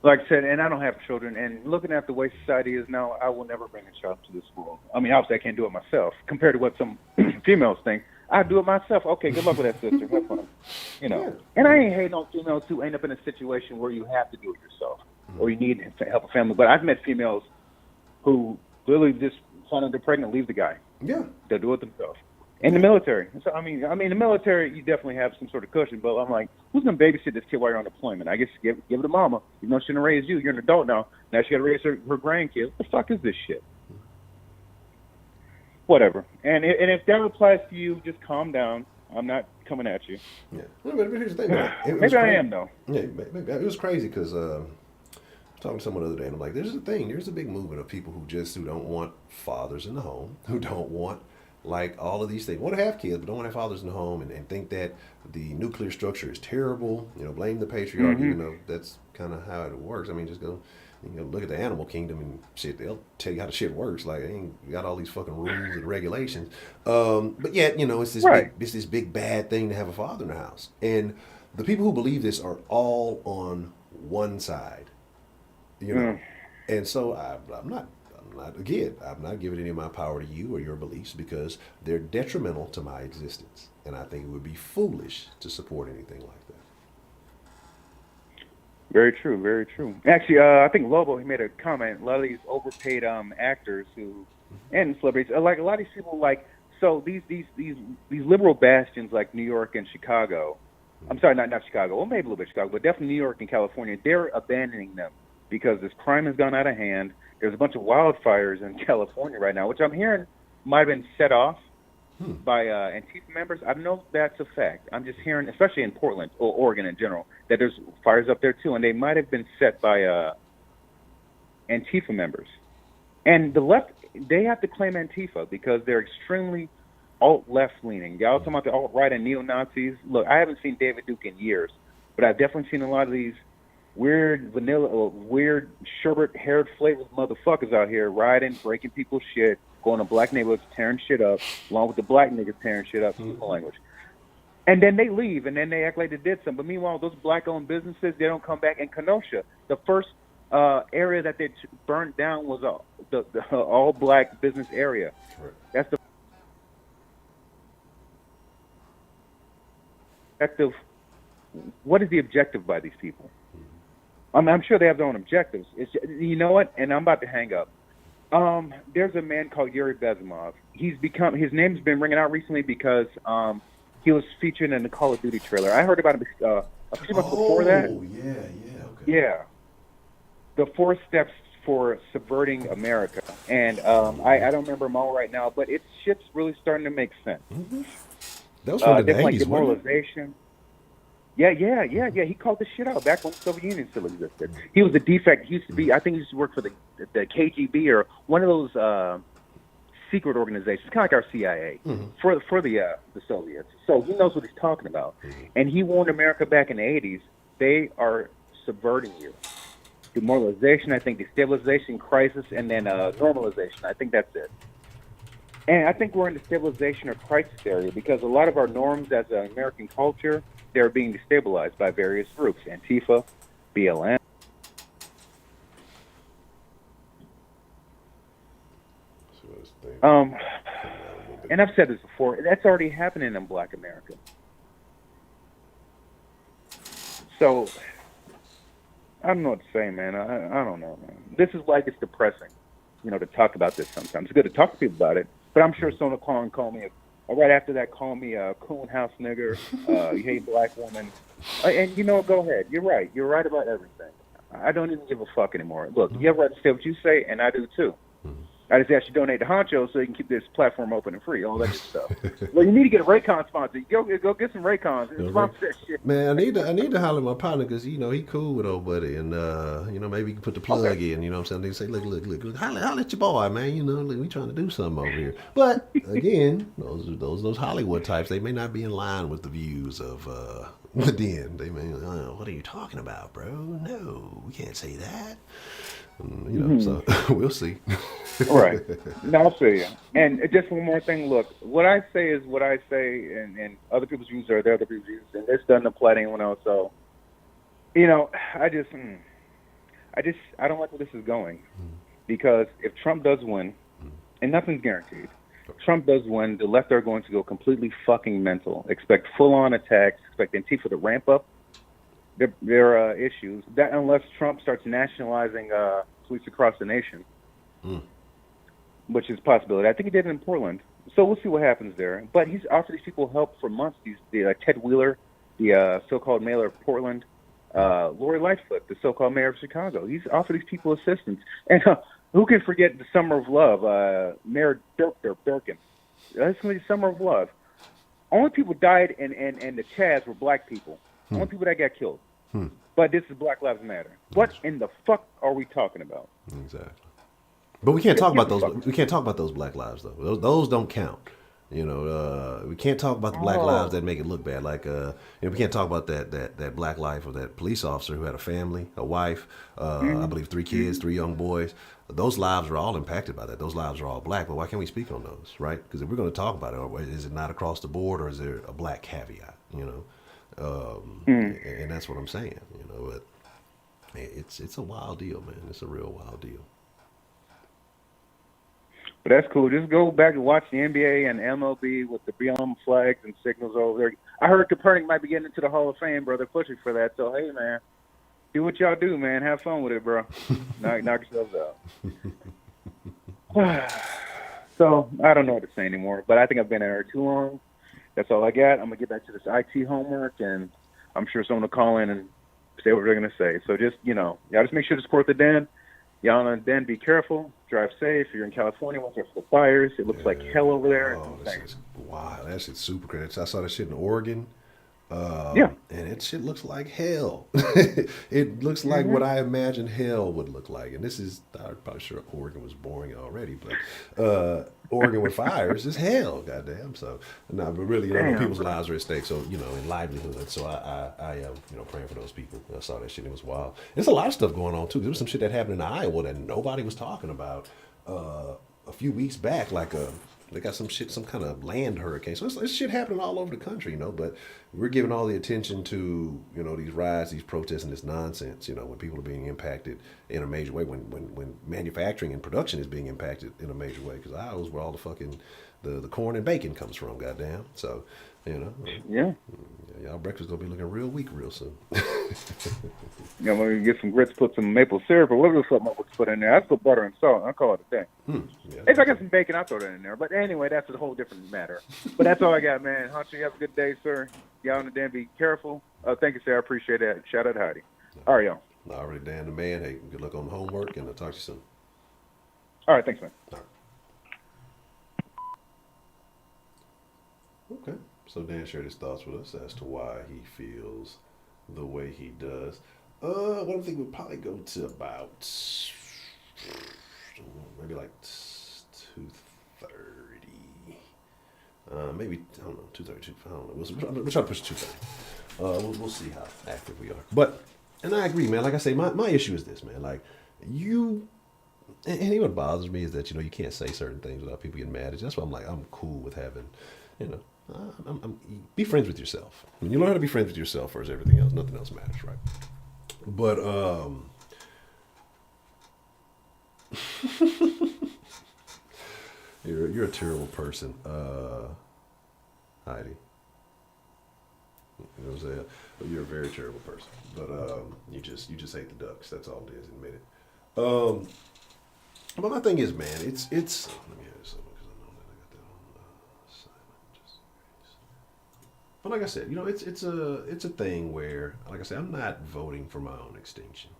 like I said, and I don't have children. And looking at the way society is now, I will never bring a child to this world. I mean, obviously, I can't do it myself. Compared to what some females think, I do it myself. Okay, good luck with that, sister. Have fun. And I ain't hating on females who end up in a situation where you have to do it yourself or you need to help a family. But I've met females who Literally just find out they're pregnant, leave the guy. Yeah. They'll do it themselves. In the military. So I mean, the military, you definitely have some sort of cushion. But I'm like, who's gonna babysit this kid while you're on deployment? I guess give it to mama. You know, she didn't raise you. You're an adult now. Now she got to raise her grandkids. What the fuck is this shit? Whatever. And if that applies to you, just calm down. I'm not coming at you. Yeah. But here's the thing. Maybe I am though. Yeah. Maybe. It was crazy because. Talking to someone the other day, and I'm like, there's a big movement of people who don't want fathers in the home, who don't want like all of these things, want to have kids, but don't want to have fathers in the home, and think that the nuclear structure is terrible, blame the patriarchy, that's kind of how it works. I mean, just go, look at the animal kingdom and shit, they'll tell you how the shit works. Like, they ain't got all these fucking rules and regulations. But yet, it's this it's this big bad thing to have a father in the house. And the people who believe this are all on one side. And so I'm not giving any of my power to you or your beliefs because they're detrimental to my existence. And I think it would be foolish to support anything like that. Very true, very true. Actually, I think Lobo, he made a comment. A lot of these overpaid actors and celebrities, like a lot of these people, like, so these liberal bastions like New York and Chicago. I'm sorry, not Chicago. Well, maybe a little bit Chicago, but definitely New York and California. They're abandoning them because this crime has gone out of hand. There's a bunch of wildfires in California right now, which I'm hearing might have been set off by Antifa members. I don't know if that's a fact. I'm just hearing, especially in Portland or Oregon in general, that there's fires up there too, and they might have been set by Antifa members. And the left, they have to claim Antifa because they're extremely alt-left leaning. Y'all talking about the alt-right and neo-Nazis? Look, I haven't seen David Duke in years, but I've definitely seen a lot of these weird sherbet-haired flavored motherfuckers out here riding, breaking people's shit, going to black neighborhoods, tearing shit up, along with the black niggas tearing shit up, language. And then they leave, and then they act like they did something. But meanwhile, those black-owned businesses, they don't come back. In Kenosha, the first area that they burned down was the all-black business area. Right. What is the objective by these people? I'm sure they have their own objectives. You know what? And I'm about to hang up. There's a man called Yuri Bezimov. His name's been ringing out recently because he was featured in the Call of Duty trailer. I heard about him a few months before that. Oh, yeah, okay. Yeah. The 4 steps for subverting America. And I don't remember them all right now, but shit's really starting to make sense. Mm-hmm. That was from the 80s, like demoralization. Yeah. He called this shit out back when the Soviet Union still existed. He was a defect. He used to be, I think he used to work for the KGB or one of those secret organizations, kind of like our CIA, for the Soviets. So he knows what he's talking about. And he warned America back in the 80s, they are subverting you. Demoralization, I think, destabilization, crisis, and then normalization. I think that's it. And I think we're in the stabilization or crisis area because a lot of our norms as an American culture, they're being destabilized by various groups, Antifa, BLM. And I've said this before, that's already happening in Black America. So, I don't know what to say, man. I don't know, man. This is why it gets depressing, to talk about this sometimes. It's good to talk to people about it, but I'm sure someone will call me, right after that, call me a coon house nigger, you hate black woman. And go ahead. You're right. You're right about everything. I don't even give a fuck anymore. Look, you have a right to say what you say, and I do too. I just asked you to donate to Honcho so you can keep this platform open and free, all that good stuff. Well, you need to get a Raycon sponsor. Go get some Raycons and sponsor that shit. Man, I need to holler at my partner because he cool with old buddy, and maybe you can put the plug in. You know what I'm saying? They say, look, holler at your boy, man. Look, we trying to do something over here. But again, those Hollywood types, they may not be in line with the views of the Den. They may, what are you talking about, bro? No, we can't say that. So we'll see. All right. No, I'll see you. And just one more thing. Look, what I say is what I say, and other people's views are their other people's views, and this doesn't apply to anyone else. So, I don't like where this is going, because if Trump does win, and nothing's guaranteed, Trump does win, the left are going to go completely fucking mental. Expect full-on attacks. Expect Antifa to ramp up their issues. That unless Trump starts nationalizing police across the nation. which is a possibility. I think he did it in Portland. So we'll see what happens there. But he's offered these people help for months. Ted Wheeler, the so-called mayor of Portland, Lori Lightfoot, the so-called mayor of Chicago. He's offered these people assistance. And who can forget the Summer of Love, Mayor Durkin. That's going to be the Summer of Love. Only people died in the Chaz were black people. Only people that got killed. But this is Black Lives Matter. What in the fuck are we talking about? Exactly. But we can't talk about those. We can't talk about those black lives though. Those don't count. You know, we can't talk about the black lives that make it look bad. Like, we can't talk about that black life of that police officer who had a family, a wife, I believe 3 kids, 3 young boys. Those lives are all impacted by that. Those lives are all black. But why can't we speak on those, right? Because if we're going to talk about it, is it not across the board, or is there a black caveat? You know. And that's what I'm saying, you know, but it's a wild deal, man. It's a real wild deal. But that's cool. Just go back and watch the NBA and MLB with the BLM flags and signals over there. I heard Copernic might be getting into the Hall of Fame, bro. They're pushing for that. So, hey, man, do what y'all do, man. Have fun with it, bro. knock yourselves out. So, I don't know what to say anymore, but I think I've been in there too long. That's all I got. I'm going to get back to this IT homework, and I'm sure someone will call in and say what they're going to say. So just, y'all just make sure to support the Den. Y'all in the Den, be careful. Drive safe. If you're in California, watch out for the fires. It looks like hell over there. Oh, wow. That shit's super crazy. I saw that shit in Oregon. And that shit looks like hell. It looks like what I imagined hell would look like. And I'm probably sure Oregon was boring already, but Oregon with fires is hell, goddamn. So, no, but really, people's lives are at stake. So, in livelihood. So I am, praying for those people. I saw that shit. It was wild. There's a lot of stuff going on too. There was some shit that happened in Iowa that nobody was talking about a few weeks back, like they got some kind of land hurricane. So it's shit happening all over the country, but we're giving all the attention to, these riots, these protests, and this nonsense, when people are being impacted in a major way, when manufacturing and production is being impacted in a major way, because Iowa's where all the fucking, the corn and bacon comes from, goddamn. So, y'all breakfast going to be looking real weak real soon. When we get some grits, put some maple syrup or whatever the fuck I put in there. I put butter and salt. I'll call it a day. If I got some bacon, I'll throw that in there. But anyway, that's a whole different matter. But that's all I got, man. Honcho, you have a good day, sir. Y'all in the Den, be careful. Thank you, sir. I appreciate that. Shout out to Heidi. All right, y'all. All right, Dan the man. Hey, good luck on the homework, and I'll talk to you soon. All right, thanks, man. All right. Okay. So Dan shared his thoughts with us as to why he feels the way he does. What I think we'll probably go to about maybe like 2:30. Maybe, I don't know, 2:32. I don't know. We'll try to push 2:30. We'll see how active we are. But, and I agree, man. Like I say, my issue is this, man. Like, and what bothers me is that, you can't say certain things without people getting mad at you. That's why I'm cool with having, be friends with yourself. When you learn how to be friends with yourself first, everything else, nothing else matters, right? But, you're a terrible person, Heidi. You know what I'm saying? You're a very terrible person. But you just hate the Ducks. That's all it is. Admit it. But my thing is, man, it's. Let me hear this because I know that I got that on silent. But like I said, it's a thing where, like I said, I'm not voting for my own extinction,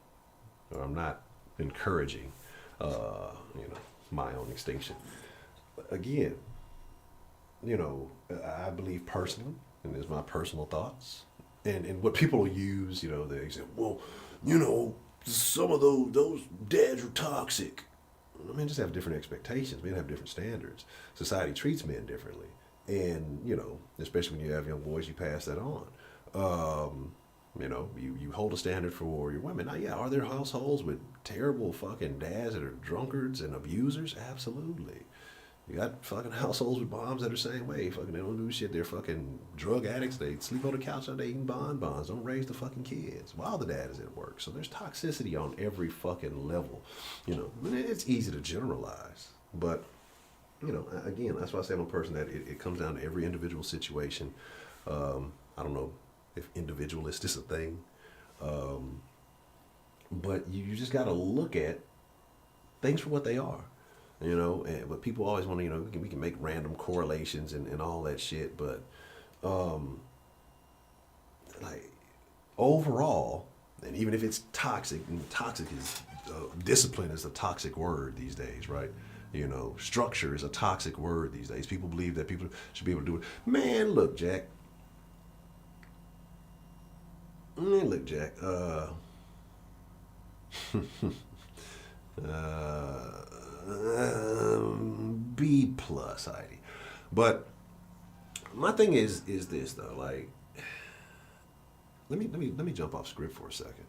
or I'm not encouraging, my own extinction. Again, I believe personally, and there's my personal thoughts, and what people use, they say, well, some of those dads are toxic. I mean, just have different expectations. Men have different standards. Society treats men differently. And, especially when you have young boys, you pass that on. You hold a standard for your women. Now, yeah, are there households with terrible fucking dads that are drunkards and abusers? Absolutely. You got fucking households with moms that are the same way. Fucking, they don't do shit. They're fucking drug addicts. They sleep on the couch all day eating bonbons. Don't raise the fucking kids while the dad is at work. So there's toxicity on every fucking level. It's easy to generalize. But, again, that's why I say I'm a person that it comes down to every individual situation. I don't know if individualist is a thing. But you just got to look at things for what they are. You know, but people always want to, we can make random correlations and all that shit, but like overall, and even if it's toxic, and toxic is discipline is a toxic word these days, right? You know, structure is a toxic word these days. People believe that people should be able to do it. Man, look, Jack. B plus, Heidi. But my thing is this though. Like, let me jump off script for a second.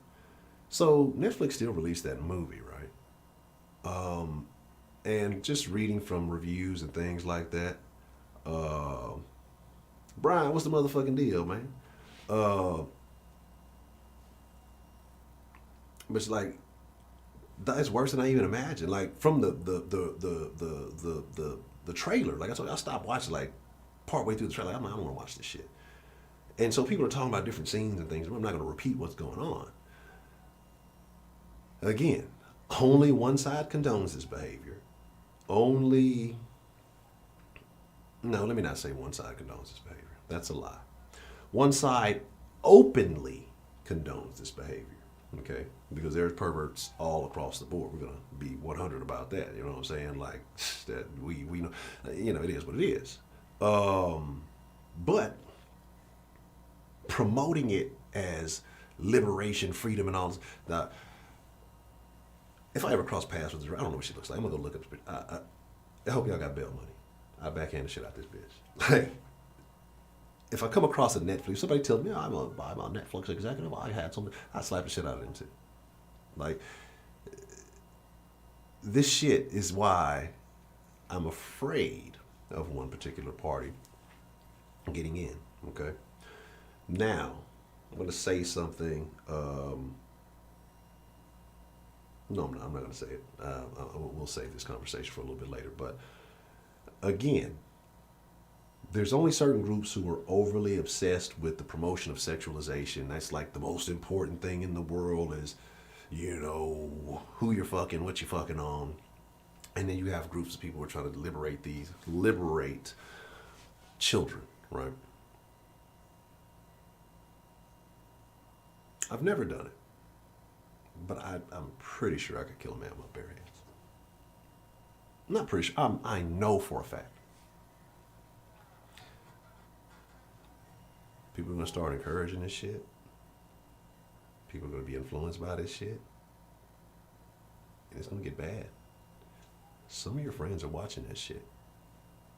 So Netflix still released that movie, right? And just reading from reviews and things like that. Brian, what's the motherfucking deal, man? But it's like that's worse than I even imagined. Like from the trailer, like I told you, I stopped watching like partway through the trailer. Like, I don't want to watch this shit. And so people are talking about different scenes and things. But I'm not going to repeat what's going on. Again, only one side condones this behavior. No, let me not say one side condones this behavior. That's a lie. One side openly condones this behavior. Okay, because there's perverts all across the board. We're gonna be 100 about that. You know what I'm saying? Like that we know. It is what it is. But promoting it as liberation, freedom, and all this. Now, if I ever cross paths with her, I don't know what she looks like. I'm gonna go look up. I hope y'all got bail money. I backhand the shit out this bitch. Like, if I come across a Netflix, somebody tells me, I'm a Netflix executive, I had something, I slap the shit out of them too. Like, this shit is why I'm afraid of one particular party getting in, okay? Now, I'm going to say something, no, I'm not going to say it. We'll save this conversation for a little bit later, but again, there's only certain groups who are overly obsessed with the promotion of sexualization. That's like the most important thing in the world is, who you're fucking, what you're fucking on. And then you have groups of people who are trying to liberate children, right? I've never done it, but I'm pretty sure I could kill a man with my bare hands. I'm not pretty sure. I know for a fact. People are going to start encouraging this shit. People are going to be influenced by this shit. And it's going to get bad. Some of your friends are watching that shit.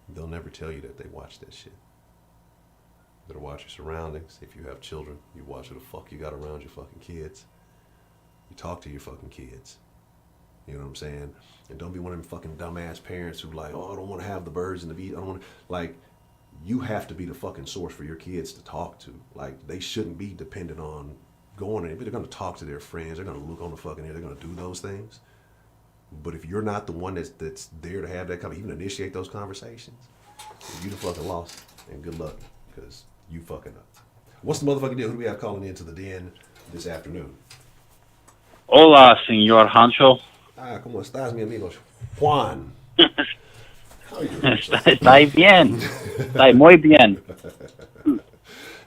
They'll never tell you that they watch that shit. You better watch your surroundings. If you have children, you watch who the fuck you got around your fucking kids. You talk to your fucking kids. You know what I'm saying? And don't be one of them fucking dumbass parents who like, I don't want to have the birds and the bees. I don't want to, like, you have to be the fucking source for your kids to talk to. Like, they shouldn't be dependent on going in. They're going to talk to their friends. They're going to look on the fucking air. They're going to do those things. But if you're not the one that's there to have that even initiate those conversations, you the fucking lost. And good luck, because you fucking up. What's the motherfucking deal? Who do we have calling into the den this afternoon? Hola, señor Honcho. ¿Cómo estás, mi amigo Juan? How are you doing? Está bien. Está muy bien.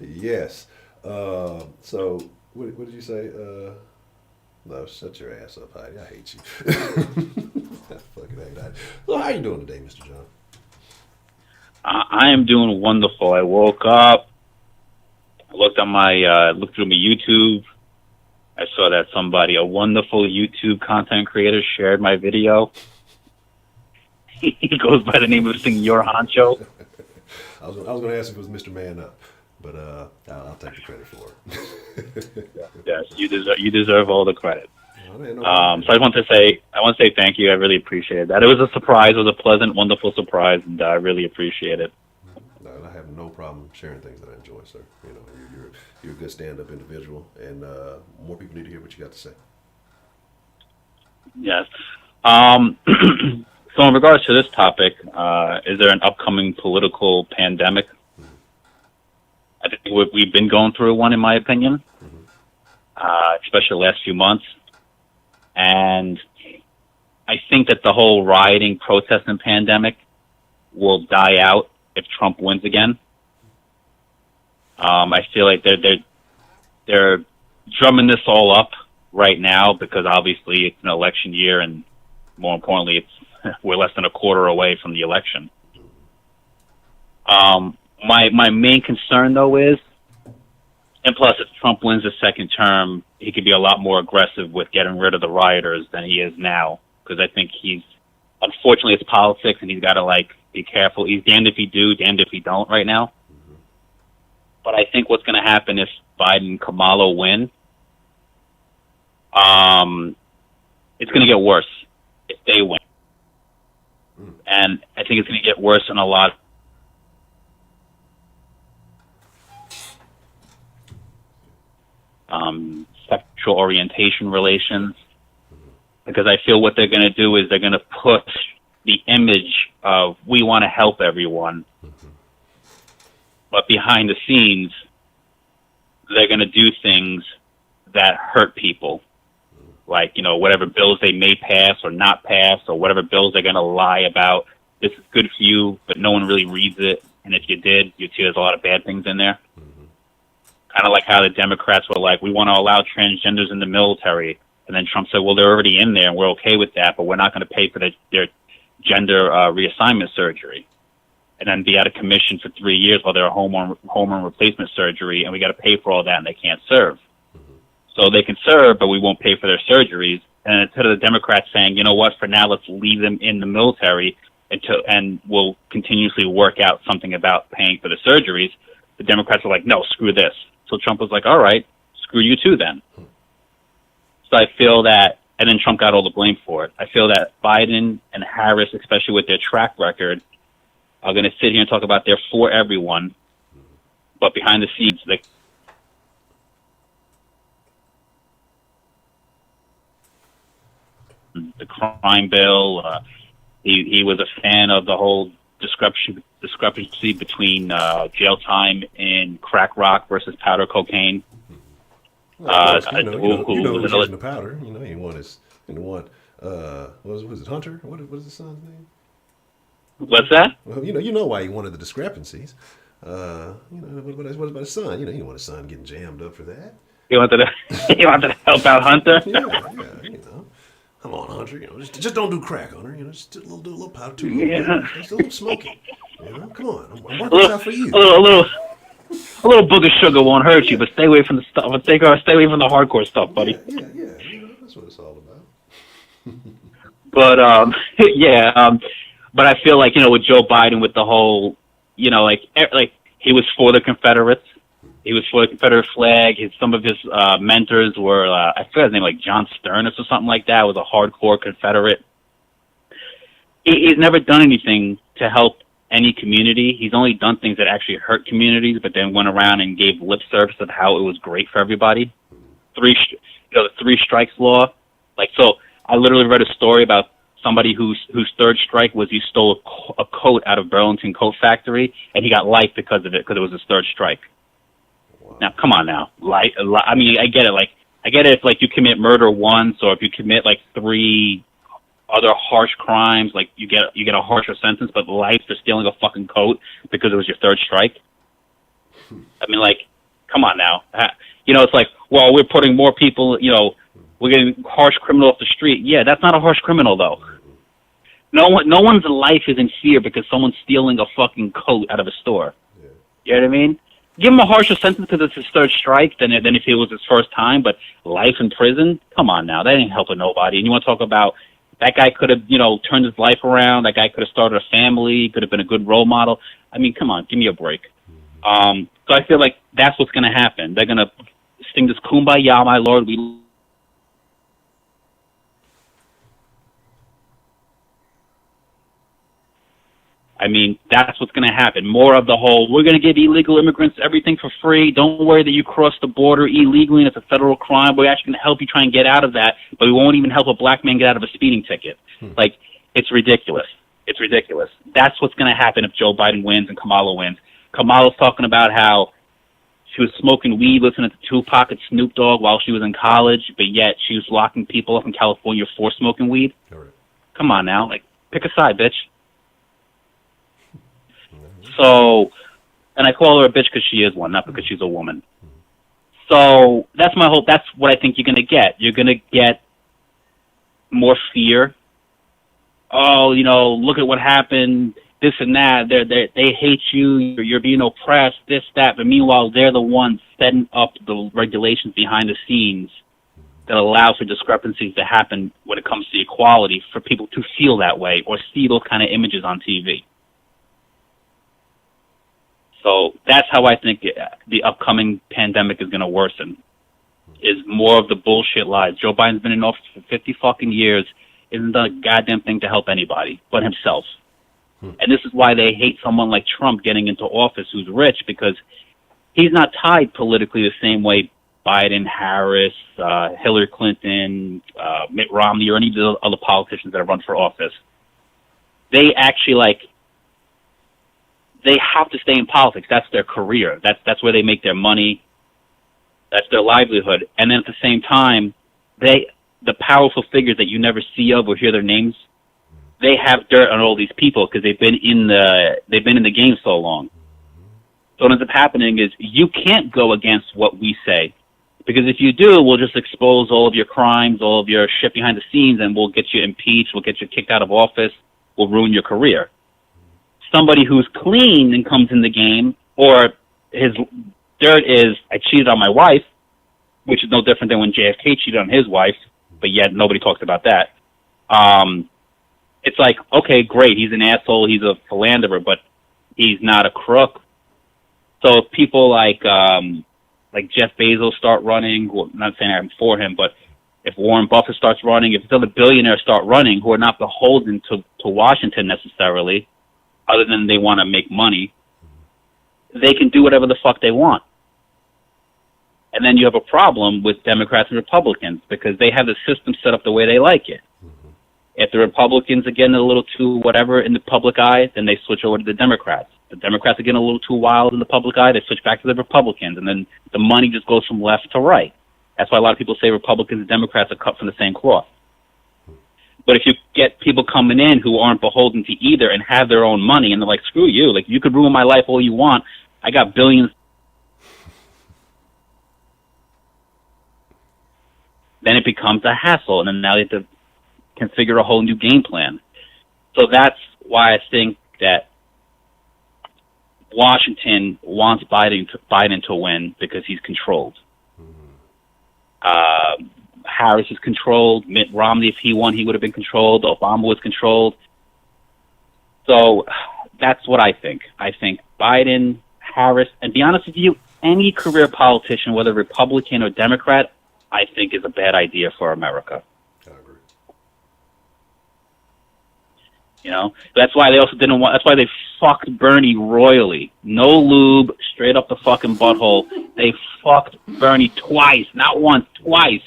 Yes. So, what did you say? No, shut your ass up, Heidi. I hate you. I fucking hate Heidi. So, how are you doing today, Mr. John? I am doing wonderful. I woke up. I looked through my YouTube. I saw that a wonderful YouTube content creator, shared my video. He goes by the name of Senor Honcho. I was going to ask if it was Mr. Man Up, but I'll take the credit for it. Yes, you deserve all the credit. So I want to say thank you. I really appreciate that. It was a surprise. It was a pleasant, wonderful surprise, and I really appreciate it. No, I have no problem sharing things that I enjoy, sir. You're a good stand-up individual, and more people need to hear what you got to say. Yes. So in regards to this topic, is there an upcoming political pandemic? Mm-hmm. I think we've been going through one, in my opinion, especially the last few months. And I think that the whole rioting, protesting pandemic will die out if Trump wins again. I feel like they're drumming this all up right now because obviously it's an election year, and more importantly, we're less than a quarter away from the election. My main concern though is, and plus if Trump wins the second term, he could be a lot more aggressive with getting rid of the rioters than he is now, because I think unfortunately it's politics and he's got to be careful. He's damned if he do, damned if he don't right now. But I think what's going to happen if Biden and Kamala win, it's going to get worse if they win. And I think it's going to get worse in a lot sexual orientation relations, because I feel what they're going to do is they're going to push the image of we want to help everyone, but behind the scenes they're going to do things that hurt people, like whatever bills they may pass or not pass, or whatever bills they're going to lie about. This is good for you, but no one really reads it, and if you did, you'd see there's a lot of bad things in there. Kind of like how the Democrats were like, we want to allow transgenders in the military. And then Trump said, well, they're already in there and we're okay with that, but we're not going to pay for their gender reassignment surgery. And then be out of commission for 3 years while they're hormone replacement surgery, and we got to pay for all that, and they can't serve. So they can serve, but we won't pay for their surgeries. And instead of the Democrats saying, you know what, for now let's leave them in the military and we'll continuously work out something about paying for the surgeries, the Democrats are like, no, screw this. So Trump was like, all right, screw you too then. So I feel that, and then Trump got all the blame for it. I feel that Biden and Harris, especially with their track record, are going to sit here and talk about they're for everyone, but behind the scenes, the crime bill, he was a fan of the whole discrepancy between jail time in crack rock versus powder cocaine. Well, who's using the powder? He was it Hunter? What is his son's name? What's that? Well, you know why he wanted the discrepancies. What about his son? He didn't want his son getting jammed up for that. He wanted to help out Hunter. Yeah. Come on, Hunter. Just don't do crack, Hunter. Just do a little powder too. Just a little smoky. Come on. I'm working this out for you. A little book of sugar won't hurt you, but stay away from the stuff. Stay away from the hardcore stuff, buddy. Yeah. That's what it's all about. But but I feel like with Joe Biden, with the whole, like he was for the Confederates. He was for the Confederate flag. Some of his mentors were, I forget his name, like John Sternus or something like that, was a hardcore Confederate. He's never done anything to help any community. He's only done things that actually hurt communities, but then went around and gave lip service of how it was great for everybody. The 3 strikes law. So I literally read a story about somebody whose third strike was he stole a coat out of Burlington Coat Factory, and he got life because of it, because it was his third strike. Now, come on now. I mean, I get it. I get it if, you commit murder once, or if you commit, 3 other harsh crimes, you get a harsher sentence, but life for stealing a fucking coat because it was your third strike. I mean, come on now. It's well, we're putting more people, we're getting harsh criminal off the street. Yeah, that's not a harsh criminal, though. No one's life is in fear because someone's stealing a fucking coat out of a store. Yeah. You know what I mean? Give him a harsher sentence because it's his third strike than if it was his first time, but life in prison? Come on now. That ain't helping nobody. And you want to talk about that guy could have, turned his life around. That guy could have started a family, could have been a good role model. I mean, come on, give me a break. So I feel like that's what's going to happen. They're going to sing this Kumbaya, my Lord. I mean, that's what's going to happen. More of the whole, we're going to give illegal immigrants everything for free. Don't worry that you crossed the border illegally and it's a federal crime. We're actually going to help you try and get out of that, but we won't even help a black man get out of a speeding ticket. It's ridiculous. It's ridiculous. That's what's going to happen if Joe Biden wins and Kamala wins. Kamala's talking about how she was smoking weed, listening to Tupac and Snoop Dogg while she was in college, but yet she was locking people up in California for smoking weed. All right. Come on now, like, pick a side, bitch. So, and I call her a bitch because she is one, not because she's a woman. So that's my hope. That's what I think you're going to get. You're going to get more fear. Oh, you know, look at what happened, this and that. They hate you. You're being oppressed, this, that. But meanwhile, they're the ones setting up the regulations behind the scenes that allow for discrepancies to happen when it comes to equality for people to feel that way or see those kind of images on TV. So that's how I think the upcoming pandemic is going to worsen, is more of the bullshit lies. Joe Biden's been in office for 50 fucking years, isn't done a goddamn thing to help anybody but himself. And this is why they hate someone like Trump getting into office who's rich, because he's not tied politically the same way Biden, Harris, Hillary Clinton, Mitt Romney, or any of the other politicians that have run for office. They actually, they have to stay in politics. That's their career. That's where they make their money. That's their livelihood. And then at the same time, the powerful figures that you never see of or hear their names, they have dirt on all these people because they've been in the game so long. So what ends up happening is you can't go against what we say, because if you do, we'll just expose all of your crimes, all of your shit behind the scenes, and we'll get you impeached, we'll get you kicked out of office, we'll ruin your career. Somebody who's clean and comes in the game, or his dirt is, I cheated on my wife, which is no different than when JFK cheated on his wife, but yet nobody talks about that. It's like, okay, great, he's an asshole, he's a philanderer, but he's not a crook. So if people like Jeff Bezos start running, well, not saying I'm for him, but if Warren Buffett starts running, if other billionaires start running who are not beholden to Washington necessarily, other than they want to make money, they can do whatever the fuck they want. And then you have a problem with Democrats and Republicans because they have the system set up the way they like it. If the Republicans are getting a little too whatever in the public eye, then they switch over to the Democrats. The Democrats are getting a little too wild in the public eye, they switch back to the Republicans. And then the money just goes from left to right. That's why a lot of people say Republicans and Democrats are cut from the same cloth. But if you get people coming in who aren't beholden to either and have their own money, and they're like, screw you, like, you could ruin my life all you want. I got billions. Then it becomes a hassle, and then now they have to configure a whole new game plan. So that's why I think that Washington wants Biden to win, because he's controlled. Harris is controlled. Mitt Romney, if he won, he would have been controlled. Obama was controlled. So that's what I think. I think Biden, Harris, and to be honest with you, any career politician, whether Republican or Democrat, I think is a bad idea for America. I agree. You know, that's why they also didn't want. That's why they fucked Bernie royally. No lube, straight up the fucking butthole. They fucked Bernie twice, not once, twice,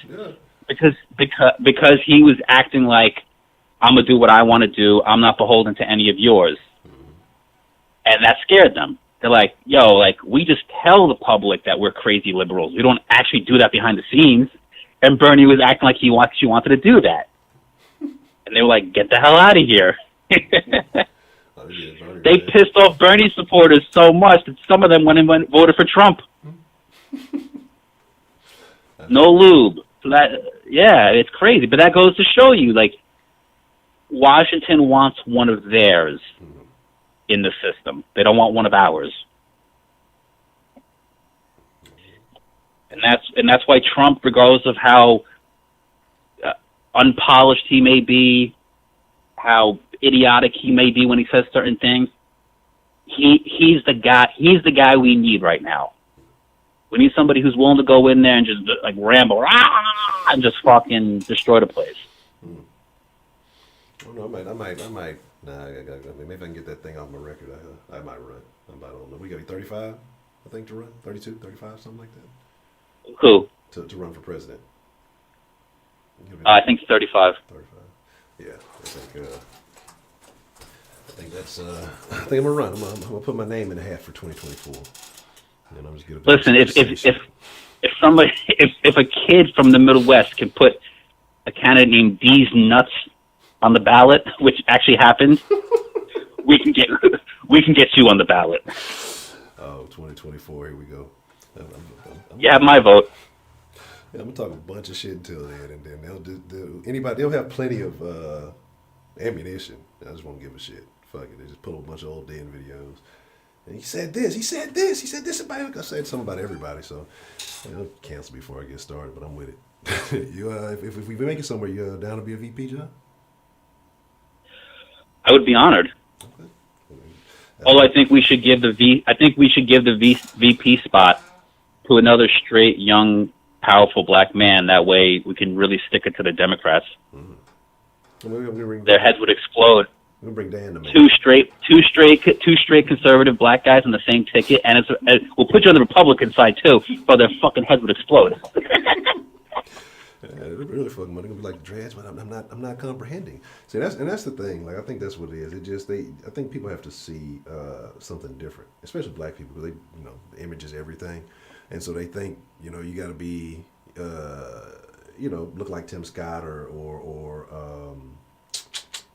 because he was acting like, I'm gonna do what I want to do. I'm not beholden to any of yours, and that scared them. They're like, yo, like, we just tell the public that we're crazy liberals. We don't actually do that behind the scenes. And Bernie was acting like she wanted to do that. And they were like, get the hell out of here. They pissed off Bernie supporters so much that some of them went and voted for Trump. No lube. So yeah, it's crazy. But that goes to show you, like, Washington wants one of theirs in the system. They don't want one of ours. And that's why Trump, regardless of how unpolished he may be, how idiotic he may be when he says certain things, he's the guy we need right now. We need somebody who's willing to go in there and just like ramble and just fucking destroy the place. I don't know. I might. Nah, maybe I can get that thing off my record. I might run. I don't know. We got to be 35, I think, to run. 32, 35, something like that. Who? To run for president. I think 35. 35. Yeah, I think that's. I think I'm gonna run. I'm gonna put my name in the hat for 2024. And I'm just gonna. Listen, if somebody, if a kid from the Middle West can put a candidate named D's Nuts on the ballot, which actually happened, we can get you on the ballot. Oh, 2024, here we go. You have my vote. Yeah, I'm gonna talk a bunch of shit until then, and then they'll have plenty of ammunition. I just won't give a shit. Fuck it, they just pull a bunch of old Dan videos. And he said this, he said this, he said this about. I said something about everybody, so they'll cancel before I get started. But I'm with it. You, if we make it somewhere, you down to be a VP, John? I would be honored. Okay. Although I think we should give the VP spot to another straight, young, powerful black man. That way, we can really stick it to the Democrats. Mm-hmm. Their heads would explode. We'll bring Dan to me. Two straight conservative black guys on the same ticket, and we'll put you on the Republican side too, but their fucking heads would explode. Yeah, they're really fucking money. Gonna be like the dreads, but I'm not comprehending. See, that's the thing. Like, I think that's what it is. I think people have to see something different, especially black people, because the image is everything, and so they think, you got to be, look like Tim Scott or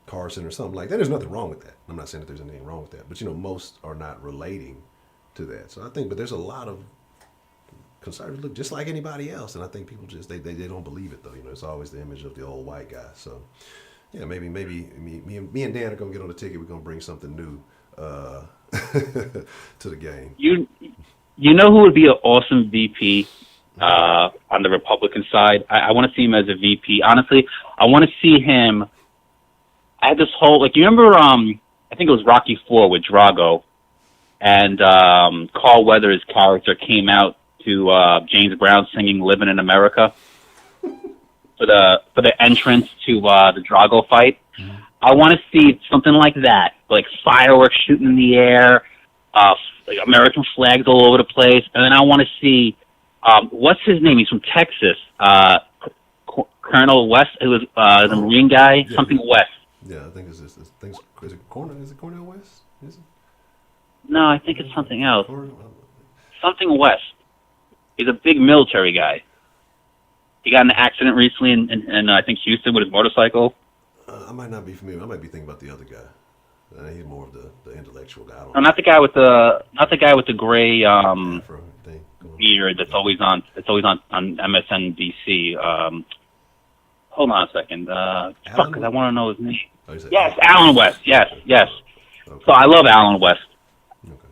Carson or something like that. There's nothing wrong with that. I'm not saying that there's anything wrong with that, but most are not relating to that. So I think, but there's a lot of conservatives look just like anybody else, and I think people just they don't believe it though. It's always the image of the old white guy. So yeah, maybe me and Dan are gonna get on the ticket. We're gonna bring something new to the game. You know who would be an awesome VP on the Republican side? I want to see him as a VP. Honestly, I want to see him. I had this whole, you remember, I think it was Rocky IV with Drago, and Carl Weathers' character came out to James Brown singing "Living in America" for the entrance to the Drago fight. Mm-hmm. I want to see something like that, like fireworks shooting in the air, like American flags all over the place, and then I want to see what's his name? He's from Texas, Colonel West. It was the Marine guy, something West. Yeah, I think is it Cornel West? Is it? No, I think it's something else. Something West. He's a big military guy. He got in an accident recently in I think Houston with his motorcycle. I might not be familiar. I might be thinking about the other guy. He's more of the intellectual guy. Not the guy with the gray beard that's always on MSNBC. Hold on a second. Fuck, because I want to know his name. Yes, Alan West. Yes. Okay. So I love Alan West. Okay.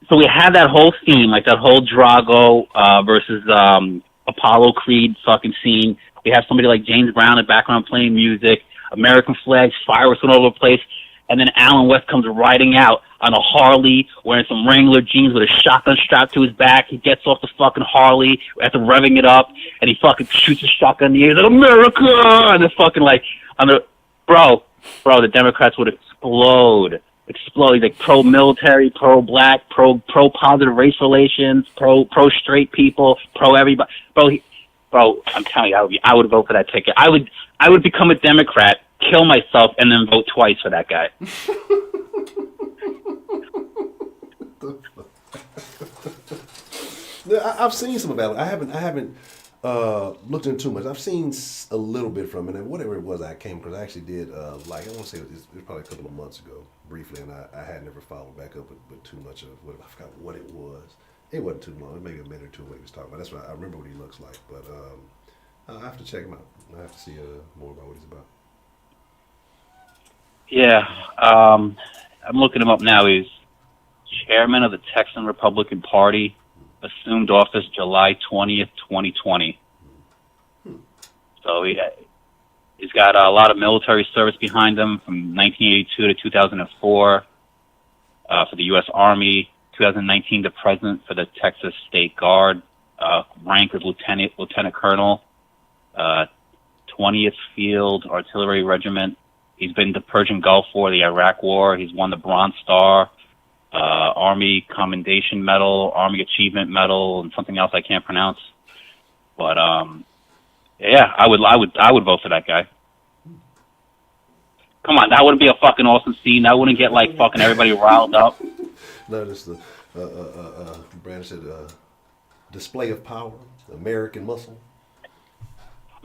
So we had that whole theme, like that whole Drago versus Apollo Creed fucking scene. We have somebody like James Brown in the background playing music, American flags, fireworks all over the place, and then Alan West comes riding out on a Harley, wearing some Wrangler jeans with a shotgun strapped to his back. He gets off the fucking Harley after revving it up, and he fucking shoots a shotgun in the air. He's like, America! And it's fucking like, bro, the Democrats would explode. He's like pro-military, pro-black, pro-positive race relations, pro-straight people, pro-everybody. Bro, I'm telling you, I would vote for that ticket. I would become a Democrat, kill myself, and then vote twice for that guy. I've seen some about it. I haven't looked into too much. I've seen a little bit from it, and whatever it was I came because I actually did I want to say it was probably a couple of months ago, briefly, and I had never followed back up with too much of what I forgot what it was. It wasn't too long. Maybe a minute or two what he was talking about. That's why I remember what he looks like, but I have to check him out. I have to see more about what he's about. Yeah, I'm looking him up now. He's chairman of the Texan Republican Party, assumed office July 20th, 2020. So he's got a lot of military service behind him from 1982 to 2004 for the U.S. Army. 2019, the president for the Texas State Guard. Rank is lieutenant colonel. 20th Field Artillery Regiment. He's been to the Persian Gulf War, the Iraq War. He's won the Bronze Star, Army Commendation Medal, Army Achievement Medal, and something else I can't pronounce. But yeah, I would vote for that guy. Come on, that wouldn't be a fucking awesome scene. That wouldn't get like fucking everybody riled up. No, just the Brandon said display of power, American muscle.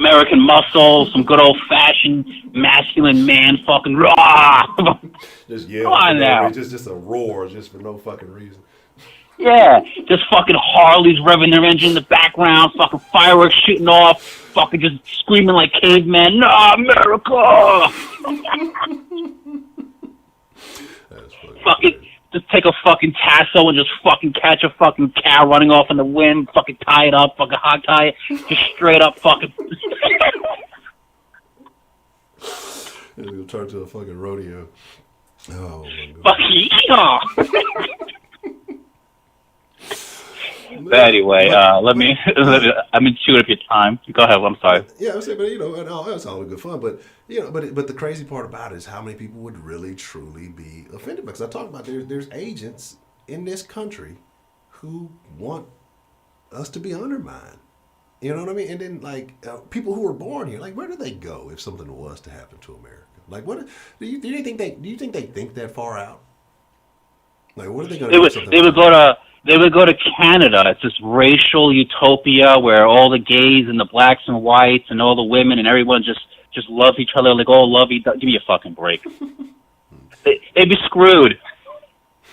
American muscle, some good old-fashioned masculine man fucking raw. Just yell. Come on now. Just a roar, just for no fucking reason. Yeah, just fucking Harleys revving their engine in the background, fucking fireworks shooting off, fucking just screaming like cavemen, "No, America!" That's fucking just take a fucking tassel and just fucking catch a fucking cow running off in the wind, fucking tie it up, fucking hog tie it, just straight up fucking. It'll turn to a fucking rodeo. Oh my god. Fucking yeah. But anyway, let me chew up your time. Go ahead. I'm sorry. Yeah, I'm saying, but you know, and that's all good fun. But you know, but the crazy part about it is how many people would really truly be offended, because I talk about there's agents in this country who want us to be undermined. You know what I mean? And then like people who were born here, like where do they go if something was to happen to America? Like what do you think they think that far out? Like what are they going to do? They would go to Canada. It's this racial utopia where all the gays and the blacks and whites and all the women and everyone just loves each other like all lovey. Give me a fucking break. They'd be screwed.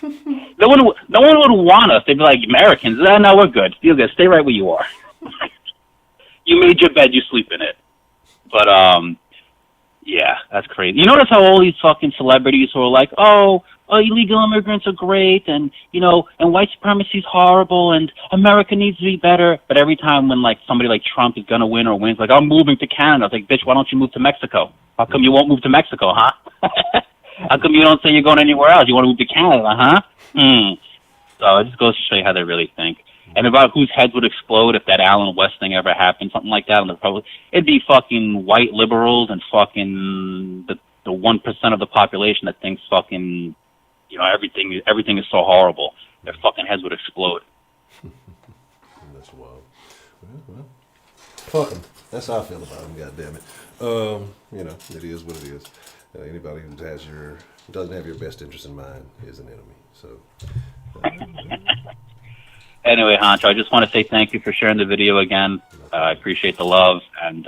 No one would want us. They'd be like, Americans, no, we're good. Feel good. Stay right where you are. You made your bed, you sleep in it. But yeah, that's crazy. You notice how all these fucking celebrities who are like, oh, illegal immigrants are great, and you know, and white supremacy is horrible, and America needs to be better. But every time when like somebody like Trump is gonna win or wins, like I'm moving to Canada. It's like, bitch, why don't you move to Mexico? How come you won't move to Mexico, huh? How come you don't say you're going anywhere else? You want to move to Canada, huh? So it just goes to show you how they really think. And about whose heads would explode if that Allen West thing ever happened, something like that in the Republic. It'd be fucking white liberals and fucking the 1% of the population that thinks fucking, you know, everything is so horrible. Their fucking heads would explode. That's wild. Well, fuck them. That's how I feel about them. God damn it. You know, it is what it is. Anybody who doesn't have your best interest in mind is an enemy. So. Anyway, Honcho, I just want to say thank you for sharing the video again. I appreciate the love, and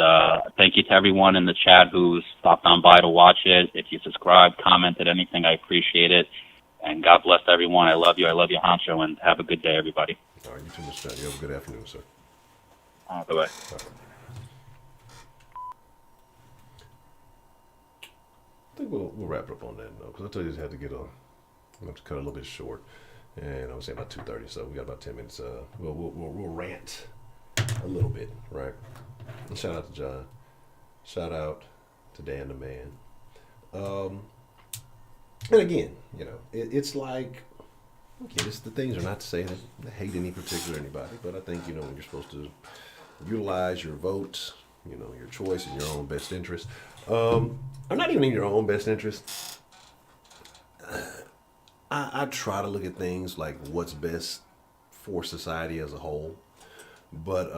thank you to everyone in the chat who stopped on by to watch it. If you subscribed, commented, anything, I appreciate it. And God bless everyone. I love you, Honcho, and have a good day, everybody. All right, you too, Mr. John. You have a good afternoon, sir. Bye-bye. Right. I think we'll wrap it up on that note, because I told you I had to have to cut a little bit short. And I was saying about 2:30, so we got about 10 minutes. We'll rant a little bit, right? And shout out to John. Shout out to Dan the man. And again, you know, it's like, okay, the things are not to say that I hate any particular anybody, but I think, you know, when you're supposed to utilize your vote, you know, your choice in your own best interest, or not even in your own best interest. I try to look at things like what's best for society as a whole, but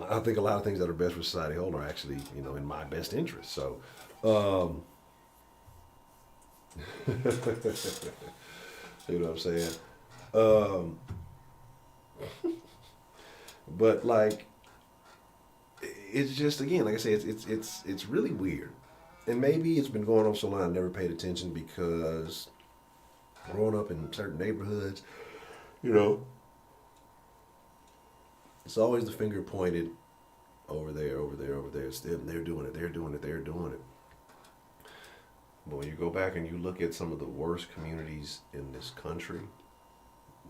I think a lot of things that are best for society as a whole are actually, you know, in my best interest. So, you know what I'm saying? But like, it's just, again, like I say, it's really weird. And maybe it's been going on so long I never paid attention, because growing up in certain neighborhoods, you know, it's always the finger pointed over there. It's them. They're doing it. But when you go back and you look at some of the worst communities in this country,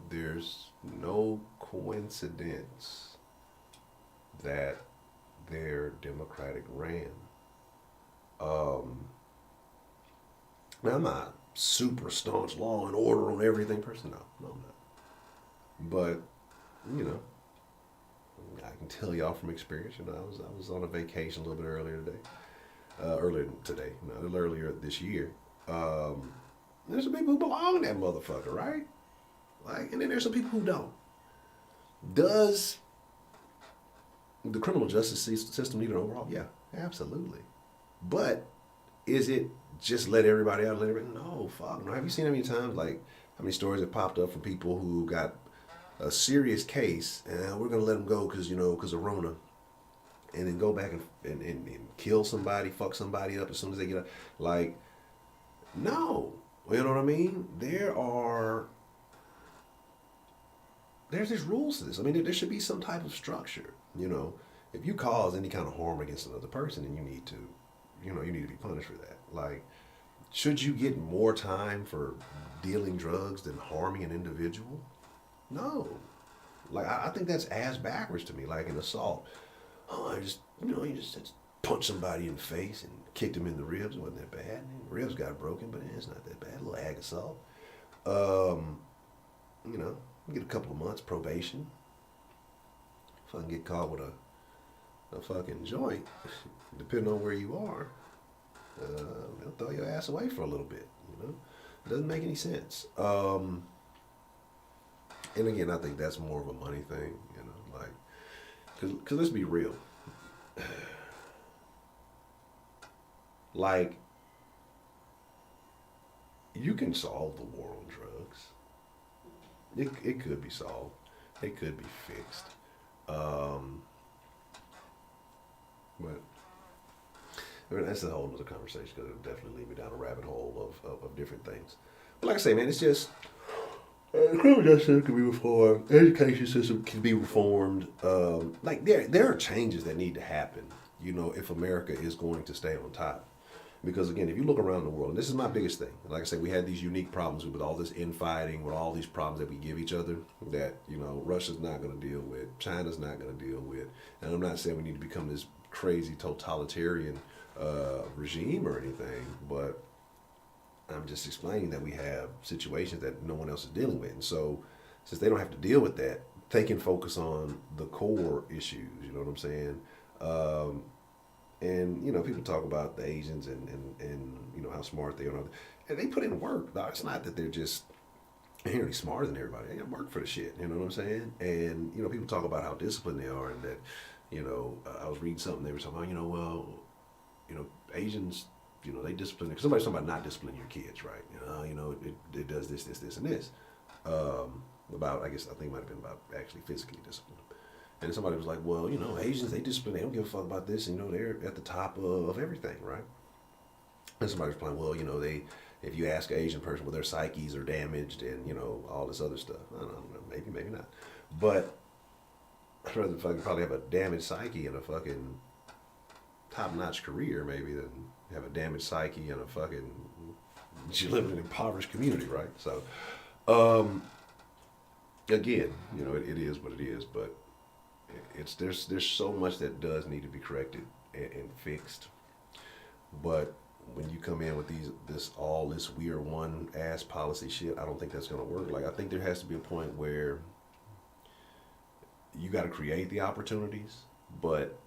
there's no coincidence that they're Democratic ran. Now, I'm not super staunch law and order on everything person. No, I'm not. But, you know, I can tell y'all from experience, you know, I was on a vacation a little bit earlier this year. There's some people who belong in that motherfucker, right? Like, and then there's some people who don't. Does the criminal justice system need an overhaul? Yeah, absolutely. But is it just let everybody out? No, fuck no. Have you seen how many times, like, how many stories have popped up from people who got a serious case, and we're gonna let them go because because of Rona, and then go back and kill somebody, fuck somebody up as soon as they get out. Like, no, you know what I mean? There's these rules to this. I mean, there should be some type of structure. If you cause any kind of harm against another person, then you need to be punished for that. Like, should you get more time for dealing drugs than harming an individual? No. Like, I think that's ass backwards to me. Like an assault. Oh, you just punched somebody in the face and kicked him in the ribs. It wasn't that bad. Ribs got broken, but it's not that bad. A little ag assault. Get a couple of months probation. If I can get caught with a fucking joint, depending on where you are, they'll throw your ass away for a little bit. It doesn't make any sense. And again, I think that's more of a money thing. Like, because let's be real. Like, you can solve the war on drugs. It could be solved. It could be fixed. But I mean, that's a whole other conversation because it'll definitely lead me down a rabbit hole of different things. But like I say, man, it's just the criminal justice system can be reformed. Education system can be reformed. Like there are changes that need to happen. If America is going to stay on top. Because again, if you look around the world, and this is my biggest thing, like I said, we had these unique problems with all this infighting, with all these problems that we give each other that, Russia's not going to deal with, China's not going to deal with. And I'm not saying we need to become this crazy totalitarian regime or anything, but I'm just explaining that we have situations that no one else is dealing with. And so since they don't have to deal with that, they can focus on the core issues, you know what I'm saying? And people talk about the Asians and how smart they are, and they put in work. No, it's not that they're just inherently smarter than everybody. They got work for the shit. You know what I'm saying? And people talk about how disciplined they are, and that I was reading something they were talking about. Asians, they discipline. Because somebody's talking about not disciplining your kids, right? It does this, and this. About I think it might have been about actually physically discipline. And somebody was like, well, Asians, they discipline, they don't give a fuck about this, they're at the top of everything, right? And somebody was playing, well, if you ask an Asian person, well, their psyches are damaged and, all this other stuff. I don't know, maybe not. But I'd rather fucking probably have a damaged psyche and a fucking top-notch career, maybe, than have a damaged psyche and a fucking, you live in an impoverished community, right? So, again, it is what it is, but there's so much that does need to be corrected and fixed. But when you come in with this we are one ass policy shit, I don't think that's gonna work. Like, I think there has to be a point where you got to create the opportunities, but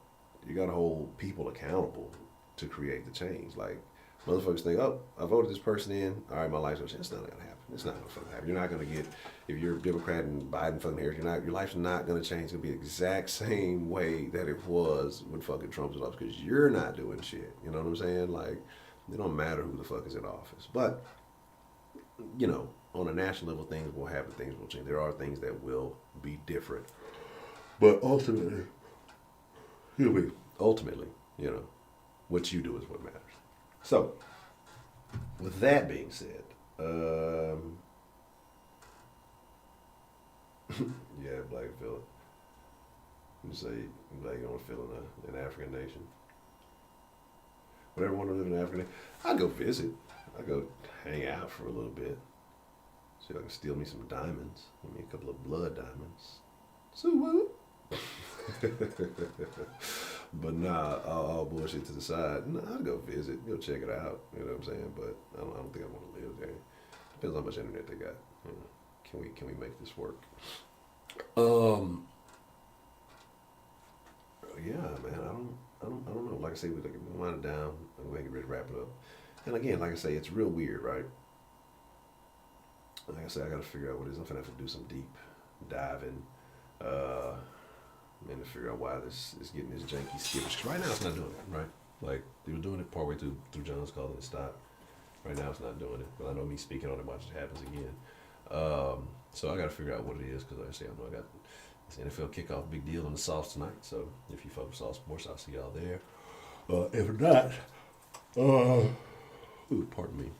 you got to hold people accountable to create the change. Like, motherfuckers think, oh, I voted this person in, all right, my life's gonna change. It's not gonna happen. It's not gonna fucking happen. You're not gonna get, if you're a Democrat and Biden fucking Harris, your life's not gonna change. It's gonna be the exact same way that it was when fucking Trump was off, because you're not doing shit. You know what I'm saying? Like, it don't matter who the fuck is in office. But, on a national level, things will happen, things will change. There are things that will be different. But ultimately, what you do is what matters. So, with that being said, yeah, black fella. You say black, you don't feel in an African nation. Would ever want to live in Africa? I'd go visit. I'd go hang out for a little bit. See if I can steal me some diamonds. Give me a couple of blood diamonds. So what? But nah, all bullshit to the side. Nah, I'll go visit, go check it out. You know what I'm saying? But I don't think I want to live there. Depends how much internet they got. Can we make this work? Yeah, man. I don't know. Like I say, we wind it down and we get ready to wrap it up. And again, like I say, it's real weird, right? Like I say, I got to figure out what it is. I'm gonna have to do some deep diving. And to figure out why this is getting this janky skittish. Because right now it's not doing it, right? Like, they were doing it partway through John's call and it stopped. Right now it's not doing it. But I know me speaking on it, watch it happens again. So I got to figure out what it is because like I say, I know I got this NFL kickoff big deal in the Sauce tonight. So if you folks saw sports, I'll see y'all there. If not, pardon me.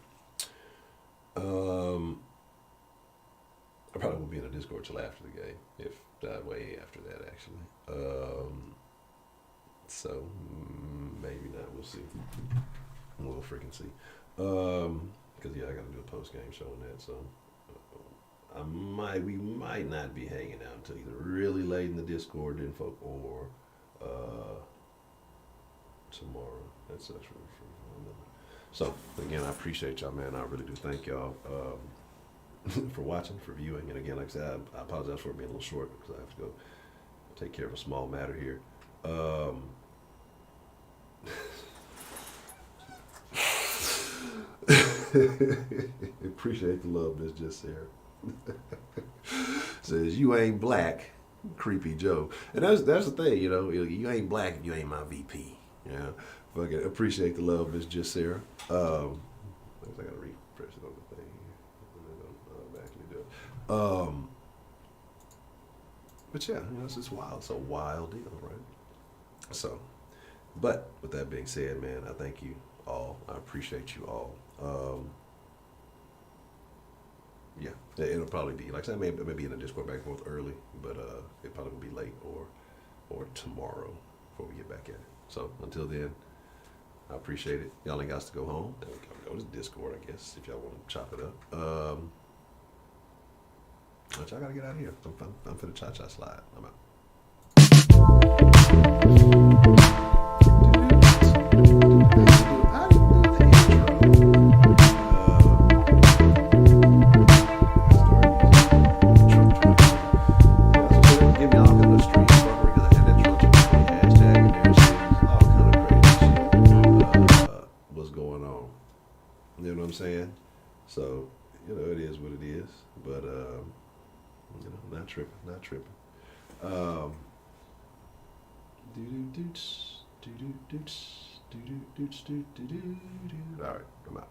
I probably won't be in the Discord till after the game, if not way after that, actually. So maybe not. We'll see. We'll freaking see. Because yeah, I got to do a post game show on that. So we might not be hanging out until either really late in the Discord, info, or tomorrow. That's for So again, I appreciate y'all, man. I really do. Thank y'all for watching, for viewing, and again, like I said, I apologize for being a little short because I have to go take care of a small matter here. Appreciate the love, Miss Just Sarah. Says you ain't black, creepy Joe, and that's the thing, you ain't black and you ain't my VP. Yeah, fucking appreciate the love, Miss Just Sarah. I gotta refresh it on the thing. Actually do it. But yeah, it's just wild. It's a wild deal, right? So, but with that being said, man, I thank you all. I appreciate you all. Yeah, it'll probably be like I said, maybe in the Discord back and forth early, but it probably will be late or tomorrow before we get back at it. So until then, I appreciate it. Y'all ain't got to go home. Then we can go to Discord, I guess, if y'all want to chop it up. But y'all gotta get out of here. I'm for the cha-cha slide. I'm out. You know what I'm saying? So, it is what it is. But, not tripping. All right, I'm out.